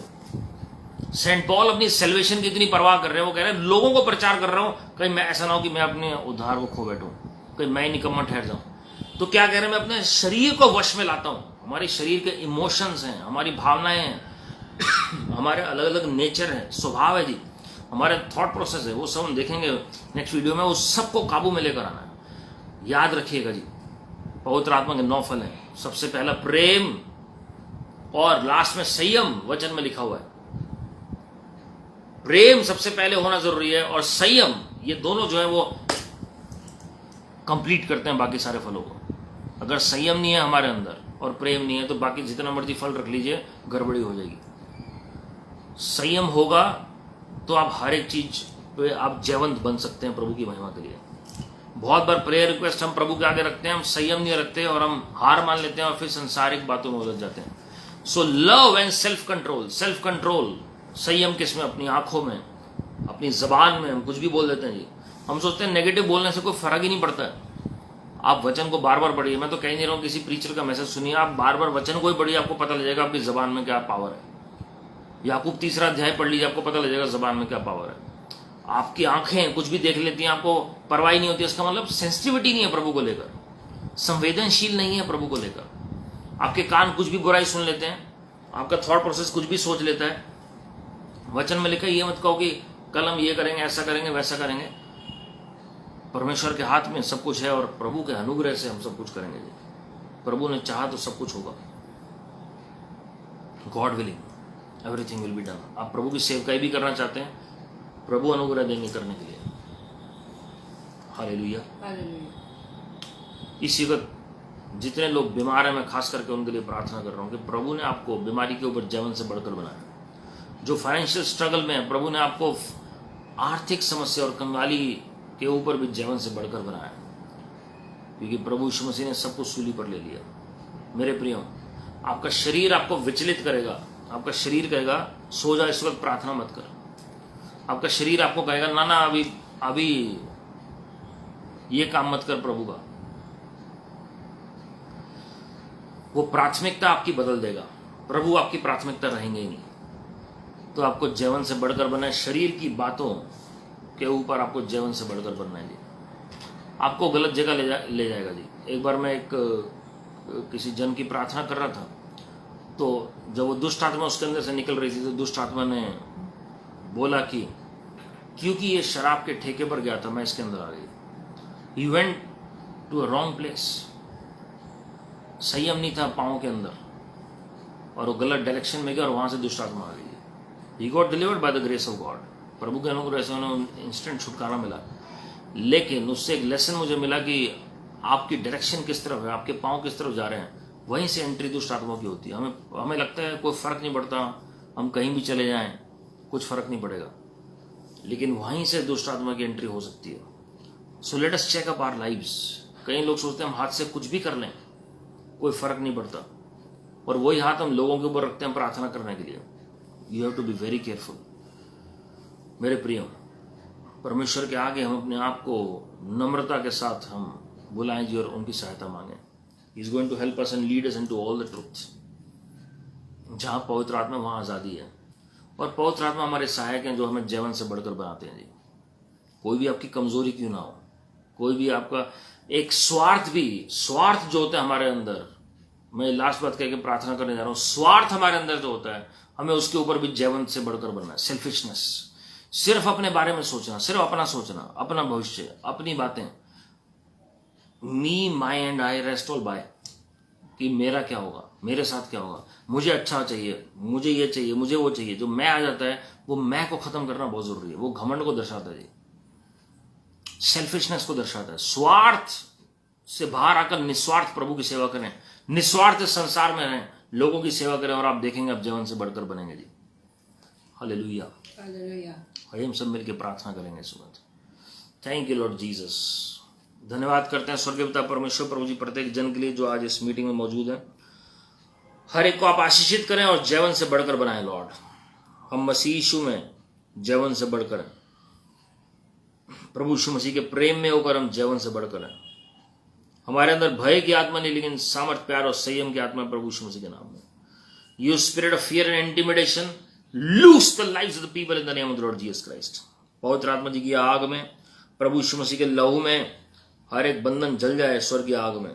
Speaker 1: सेंट पॉल अपनी सेल्वेशन की इतनी परवाह कर रहे हैं, वो कह रहे हैं लोगों को प्रचार कर रहा हूं, कहीं मैं ऐसा ना हो कि मैं अपने उद्धार को खो बैठूं, कहीं मैं ही निकम्मा ठहर जाऊं। तो क्या कह रहे हैं, मैं अपने शरीर को वश में लाता हूं। हमारे शरीर के इमोशंस हैं, हमारी भावनाएं हैं, हमारे अलग अलग नेचर है, स्वभाव है जी, हमारे थॉट प्रोसेस है, वो सब हम देखेंगे नेक्स्ट वीडियो में। उस सबको काबू में लेकर आना है। याद रखिएगा जी, पवित्र आत्मा के 9 फल हैं। सबसे पहला प्रेम, और लास्ट में संयम वचन में लिखा हुआ है। प्रेम सबसे पहले होना जरूरी है, और संयम, ये दोनों जो है वो कंप्लीट करते हैं बाकी सारे फलों को। अगर संयम नहीं है हमारे अंदर और प्रेम नहीं है तो बाकी जितना मर्जी फल रख लीजिए, गड़बड़ी हो जाएगी। संयम होगा तो आप हर एक चीज पे आप जयवंत बन सकते हैं प्रभु की महिमा के लिए। बहुत बार प्रेयर रिक्वेस्ट हम प्रभु के आगे रखते हैं, हम संयम नहीं रखते और हम हार मान लेते हैं और फिर सांसारिक बातों में उलझ जाते हैं। So love and self control, self control, संयम किसमें, अपनी आंखों में, अपनी जबान में। हम कुछ भी बोल देते हैं जी, हम सोचते हैं नेगेटिव बोलने से कोई फर्क ही नहीं पड़ता है। आप वचन को बार बार पढ़िए, मैं तो कह नहीं रहा हूँ किसी प्रीचर का मैसेज सुनिए, आप बार बार वचन को ही पढ़िए, आपको पता लगेगा आपकी जबान में क्या पावर है। याकूब 3 अध्याय पढ़ लीजिए, आपको पता लगेगा जबान में क्या पावर है। आपकी आंखें कुछ भी देख लेती हैं, आपको परवाह नहीं होती, इसका मतलब सेंसिटिविटी नहीं है प्रभु को लेकर, संवेदनशील नहीं है प्रभु को लेकर। आपके कान कुछ भी बुराई सुन लेते हैं, आपका थॉट प्रोसेस कुछ भी सोच लेता है। वचन में लिखा है ये मत कहो कि कल हम ये करेंगे, ऐसा करेंगे, वैसा करेंगे। परमेश्वर के हाथ में सब कुछ है और प्रभु के अनुग्रह से हम सब कुछ करेंगे जी। प्रभु ने चाहा तो सब कुछ होगा। God willing everything will be done. आप प्रभु की सेवकाई भी करना चाहते हैं, प्रभु अनुग्रह देंगे करने के लिए। हालेलुया। इस युग जितने लोग बीमार हैं, मैं खास करके उनके लिए प्रार्थना कर रहा हूँ कि प्रभु ने आपको बीमारी के ऊपर जीवन से बढ़कर बनाया। जो फाइनेंशियल स्ट्रगल में है, प्रभु ने आपको आर्थिक समस्या और कंगाली के ऊपर भी जीवन से बढ़कर बनाया, क्योंकि प्रभु यीशु मसीह ने सब कुछ सूली पर ले लिया। मेरे प्रियो, आपका शरीर आपको विचलित करेगा। आपका शरीर कहेगा सो जा, इस वक्त प्रार्थना मत कर। आपका शरीर आपको कहेगा ना ना अभी ये काम मत कर प्रभु का। वो प्राथमिकता आपकी बदल देगा। प्रभु आपकी प्राथमिकता रहेंगे ही नहीं। तो आपको जीवन से बढ़कर बनना है। शरीर की बातों के ऊपर आपको जीवन से बढ़कर बनना है जी। आपको गलत जगह ले जाएगा जी। एक बार मैं किसी जन की प्रार्थना कर रहा था, तो जब वो दुष्ट आत्मा उसके अंदर से निकल रही थी, तो दुष्ट आत्मा ने बोला कि क्योंकि ये शराब के ठेके पर गया था, मैं इसके अंदर आ गई। He went to a wrong place. संयम नहीं था पाँव के अंदर और वो गलत डायरेक्शन में गया और वहां से दुष्ट आत्मा आ गई। He got delivered by the grace of God. प्रभु के अनुग्रह से उन्हें इंस्टेंट छुटकारा मिला। लेकिन उससे एक लेसन मुझे मिला कि आपकी डायरेक्शन किस तरफ है, आपके पाँव किस तरफ जा रहे हैं, वहीं से एंट्री दुष्ट आत्मा की होती है। हमें लगता है कोई फर्क नहीं पड़ता, हम कहीं भी चले जाएं कुछ फर्क नहीं पड़ेगा, लेकिन वहीं से दुष्ट आत्मा की एंट्री हो सकती है। So let us check up our lives. कई लोग सोचते हैं हम हाथ से कुछ भी कर लें, कोई फर्क नहीं पड़ता, और वही हाथ हम लोगों के ऊपर रखते हैं प्रार्थना करने के लिए। You have to be very careful. मेरे प्रियो, परमेश्वर के आगे हम अपने आप को नम्रता के साथ हम बुलाएं जी और उनकी सहायता मांगें। He is going to help us and lead us into all the truth. जहां पवित्र आत्मा वहां आजादी है, और पवित्र आत्मा हमारे सहायक हैं जो हमें जीवन से बढ़कर बनाते हैं जी। कोई भी आपकी कमजोरी क्यों ना हो, कोई भी आपका एक स्वार्थ जो होता है हमारे अंदर, मैं लास्ट बात कह के प्रार्थना करने जा रहा हूं। स्वार्थ हमारे अंदर जो होता है, हमें उसके ऊपर भी जीवन से बढ़कर बनना है। सेल्फिशनेस, सिर्फ अपने बारे में सोचना, सिर्फ अपना सोचना, अपना भविष्य, अपनी बातें। Me, my and I rest all by, कि मेरा क्या होगा, मेरे साथ क्या होगा, मुझे अच्छा चाहिए, मुझे ये चाहिए, मुझे वो चाहिए। जो मैं आ जाता है, वो मैं को खत्म करना बहुत जरूरी है। वो घमंड को दर्शाता है जी, सेल्फिशनेस को दर्शाता है। स्वार्थ से बाहर आकर निस्वार्थ प्रभु की सेवा करें, निस्वार्थ संसार में रहें, लोगों की सेवा करें, और आप देखेंगे आप जीवन से बढ़कर बनेंगे जी। हालेलुया। आइए हम सब मिलकर प्रार्थना करेंगे इस वक्त। Thank you Lord Jesus. धन्यवाद करते हैं स्वर्गीय पिता परमेश्वर प्रभु जी, प्रत्येक जन के लिए जो आज इस मीटिंग में मौजूद है। हर एक को आप आशीषित करें और जीवन से बढ़कर बनाएं लॉर्ड। हम मसीह यीशु में जीवन से बढ़कर, प्रभु यीशु मसीह के प्रेम में होकर हम जीवन से बढ़कर हैं। हमारे अंदर भय की आत्मा नहीं, लेकिन सामर्थ, प्यार और संयम की आत्मा प्रभु यीशु मसीह के नाम में। You spirit of fear and intimidation, lose the lives of the people in the name of the Lord Jesus Christ. पवित्र आत्मा जी की आग में, प्रभु यीशु मसीह के लहू में हर एक बंधन जल जाए स्वर्गीय आग में।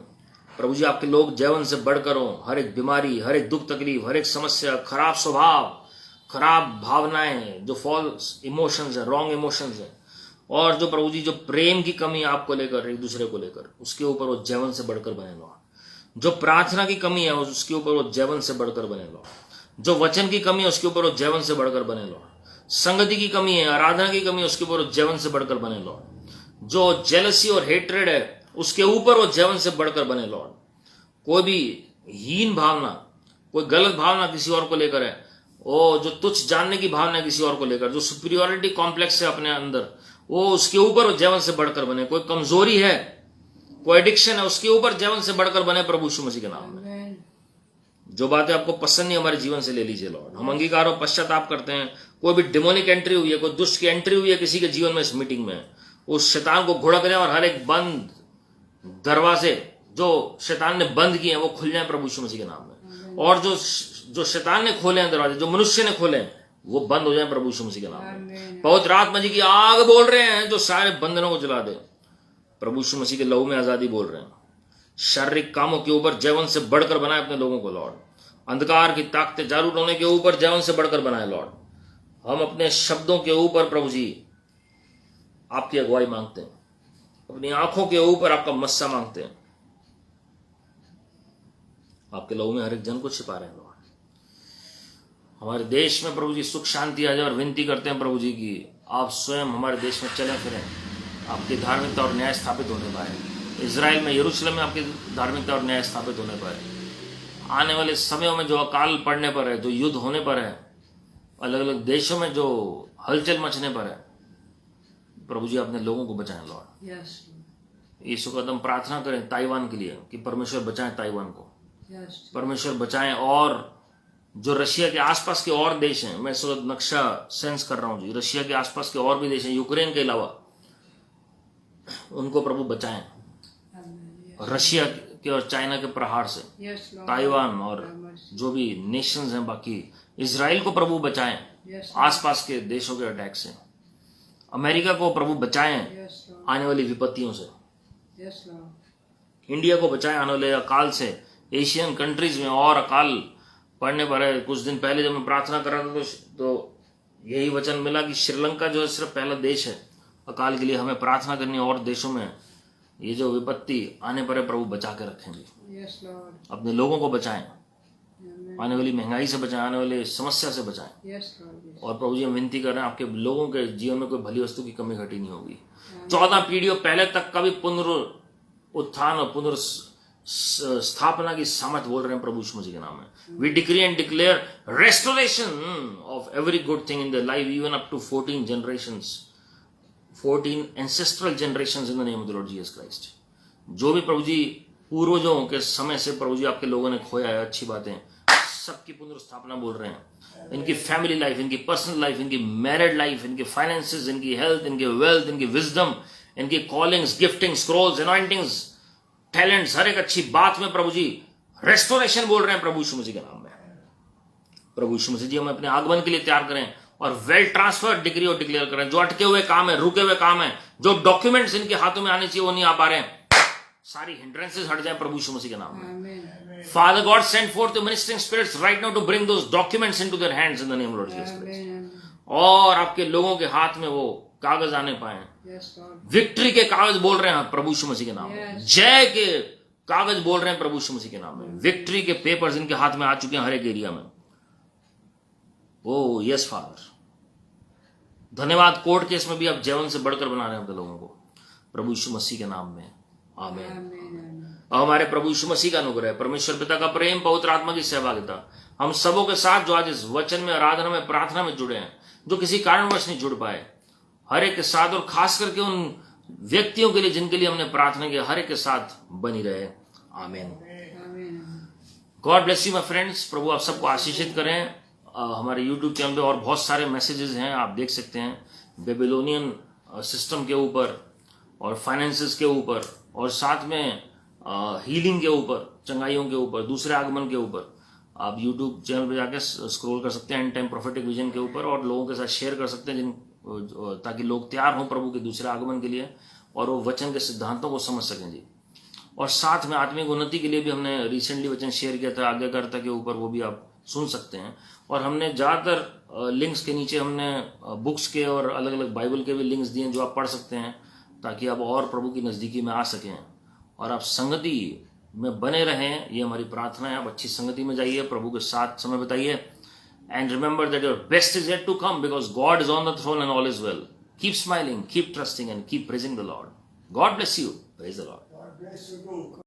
Speaker 1: प्रभु जी, आपके लोग जीवन से बढ़कर हो। हर एक बीमारी, हर एक दुख तकलीफ, हर एक समस्या, खराब स्वभाव, खराब भावनाएं, जो फॉल्स इमोशंस है, रॉन्ग इमोशंस है, और जो प्रभु जी जो प्रेम की कमी आपको लेकर, एक दूसरे को लेकर, उसके ऊपर वो जीवन से बढ़कर बने लो। जो प्रार्थना की कमी है उसके ऊपर वो जीवन से बढ़कर बने लो। जो वचन की कमी है उसके ऊपर वो जीवन से बढ़कर बने लो। संगति की कमी है, आराधना की कमी है, उसके ऊपर वो जीवन से बढ़कर बने लो। जो जेलसी और हेट्रेड है उसके ऊपर वो जीवन से बढ़कर बने लॉर्ड। कोई भी हीन भावना, कोई गलत भावना किसी और को लेकर है, वो जो तुच्छ जानने की भावना है किसी और को लेकर, जो सुपीरियोरिटी कॉम्प्लेक्स है अपने अंदर, वो उसके ऊपर वो जीवन से बढ़कर बने। कोई कमजोरी है, कोई एडिक्शन है, उसके ऊपर जीवन से बढ़कर बने प्रभु यीशु मसीह के नाम में। जो बातें आपको पसंद नहीं हमारे जीवन से ले लीजिए लॉर्ड। हम अंगीकार और पश्चाताप करते हैं। कोई भी डिमोनिक एंट्री हुई है, कोई दुष्ट की एंट्री हुई है किसी के जीवन में इस मीटिंग में, उस शैतान को घुड़क दें और हर एक बंद दरवाजे जो शैतान ने बंद किए हैं वो खुल जाए प्रभु यीशु मसीह के नाम में। और जो शैतान ने खोले हैं दरवाजे, जो मनुष्य ने खोले हैं, वो बंद हो जाए प्रभु यीशु मसीह के नाम में। पवित्र आत्मा जी की आग बोल रहे हैं जो सारे बंधनों को जला दे। प्रभु यीशु मसीह के लहू में आजादी बोल रहे हैं। शारीरिक कामों के ऊपर जीवन से बढ़कर बनाए अपने लोगों को लॉर्ड। अंधकार की ताकतें जारू टोने के ऊपर जवन से बढ़कर बनाए लॉर्ड। हम अपने शब्दों के ऊपर प्रभु जी आपकी अगुवाई मांगते हैं, अपनी आंखों के ऊपर आपका मस्सा मांगते हैं। आपके लोगों में हर एक जन को छिपा रहे हैं लॉर्ड। हमारे देश में प्रभु जी सुख शांति आ जाए और विनती करते हैं प्रभु जी की आप स्वयं हमारे देश में चले फिरें, आपकी धार्मिकता और न्याय स्थापित होने पाए। इजराइल में, यरूशलेम में आपकी धार्मिकता और न्याय स्थापित होने पाए। आने वाले समयों में जो अकाल पड़ने पर है, जो युद्ध होने पर है, अलग अलग देशों में जो हलचल मचने पर है, प्रभु जी अपने लोगों को बचाएं लॉर्ड। यीशु का हम प्रार्थना करें ताइवान के लिए कि परमेश्वर बचाएं ताइवान को, परमेश्वर बचाएं। और जो रशिया के आसपास के और देश हैं, मैं इस वक्त नक्शा सेंस कर रहा हूं जी, रशिया के आसपास के और भी देश हैं यूक्रेन के अलावा, उनको प्रभु बचाएं रशिया के और चाइना के प्रहार से। ताइवान और जो भी नेशंस हैं बाकी, इजराइल को प्रभु बचाएं आसपास के देशों के अटैक से। अमेरिका को प्रभु बचाएं आने वाली विपत्तियों से। इंडिया को बचाएं आने वाले अकाल से। एशियन कंट्रीज में और अकाल पढ़ने पर है। कुछ दिन पहले जब मैं प्रार्थना कर रहा था तो यही वचन मिला कि श्रीलंका जो है सिर्फ पहला देश है अकाल के लिए। हमें प्रार्थना करनी और देशों में ये जो विपत्ति आने पर है प्रभु बचा के रखेंगे। अपने लोगों को बचाएं, आने वाली महंगाई से बचाएं, आने वाली समस्या से बचाएं। और प्रभु जी हम विनती कर रहे हैं आपके लोगों के जीवन में कोई भली वस्तु की कमी घटी नहीं होगी। 14 पीढ़ियों पहले तक का भी पुनरुत्थान और पुनर्स्थापना की सामर्थ बोल रहे हैं प्रभु यीशु मसीह के नाम में। We decree and declare restoration of every good thing in the life even up to 14 generations, 14 ancestral generations in the name of the Lord Jesus Christ। जो भी प्रभु जी पूर्वजों के समय से प्रभु जी आपके लोगों ने खोया है अच्छी बातें, सबकी पुनर्स्थापना बोल रहे हैं। इनकी फैमिली लाइफ, इनकी पर्सनल लाइफ, इनकी मैरिड लाइफ, इनके फाइनेंसेस, इनकी हेल्थ, इनके वेल्थ, इनकी विजडम, इनकी कॉलिंग्स, गिफ्टिंग, स्क्रॉल्स, अनॉइंटिंग्स, टैलेंट्स, हर एक अच्छी बात में प्रभु जी रेस्टोरेशन बोल रहे हैं प्रभु यीशु मसीह के नाम में। प्रभु यीशु मसीह जी हम अपने आगमन के लिए तैयार करें और वेल ट्रांसफर डिग्री और डिक्लेयर करें। जो अटके हुए काम है, रुके हुए काम है, जो डॉक्यूमेंट्स इनके हाथों में आने चाहिए वो नहीं आ पा रहे हैं, सारी हिंड्रेंसेस हट जाए प्रभु यीशु मसीह के नाम में। Father God send forth the ministering spirits right now to bring those documents into their hands in the name of lord Jesus Christ. और आपके लोगों के हाथ में वो कागज आने पाए। विक्ट्री के कागज बोल रहे हैं प्रभु यीशु मसीह के नाम में। जय के कागज बोल रहे हैं प्रभु यीशु मसीह के नाम में। विक्ट्री के पेपर्स इनके हाथ में आ चुके हैं हर एक एरिया में। ओ यस फादर, धन्यवाद। कोर्ट केस में भी आप जीवन से बढ़कर बना रहे हैं अपने लोगों को प्रभु यीशु मसीह के नाम में। आमीन। और हमारे प्रभु यीशु मसीह का अनुग्रह, परमेश्वर पिता का प्रेम, पवित्र आत्मा की सहभागिता हम सबों के साथ जो आज इस वचन में, आराधना में, प्रार्थना में जुड़े हैं, जो किसी कारणवश नहीं जुड़ पाए, हर एक के साथ, और खास करके उन व्यक्तियों के लिए जिनके लिए हमने प्रार्थना की, हर एक के साथ बनी रहे। आमीन। God bless you my friends. प्रभु आप सबको आशीषित करें। हमारे यूट्यूब चैनल पे और बहुत सारे मैसेजेस हैं, आप देख सकते हैं बेबीलोनियन सिस्टम के ऊपर और फाइनेंसेस के ऊपर, और साथ में हीलिंग के ऊपर, चंगाइयों के ऊपर, दूसरे आगमन के ऊपर। आप यूट्यूब चैनल पे जाके स्क्रॉल कर सकते हैं एंड टाइम प्रोफेटिक विजन के ऊपर, और लोगों के साथ शेयर कर सकते हैं ताकि लोग तैयार हों प्रभु के दूसरे आगमन के लिए और वो वचन के सिद्धांतों को समझ सकें जी। और साथ में आत्मिक उन्नति के लिए भी हमने रिसेंटली वचन शेयर किया था आज्ञाकारिता के ऊपर, वो भी आप सुन सकते हैं। और हमने ज़्यादातर लिंक्स के नीचे हमने बुक्स के और अलग अलग बाइबल के भी लिंक्स दिए जो आप पढ़ सकते हैं, ताकि आप और प्रभु की नज़दीकी में आ सकें और आप संगति में बने रहें। ये हमारी प्रार्थना है। आप अच्छी संगति में जाइए, प्रभु के साथ समय बिताइए, and remember that your best is yet to come because God is on the throne and all is well. Keep smiling, keep trusting and keep praising the Lord. God bless you. Praise the Lord.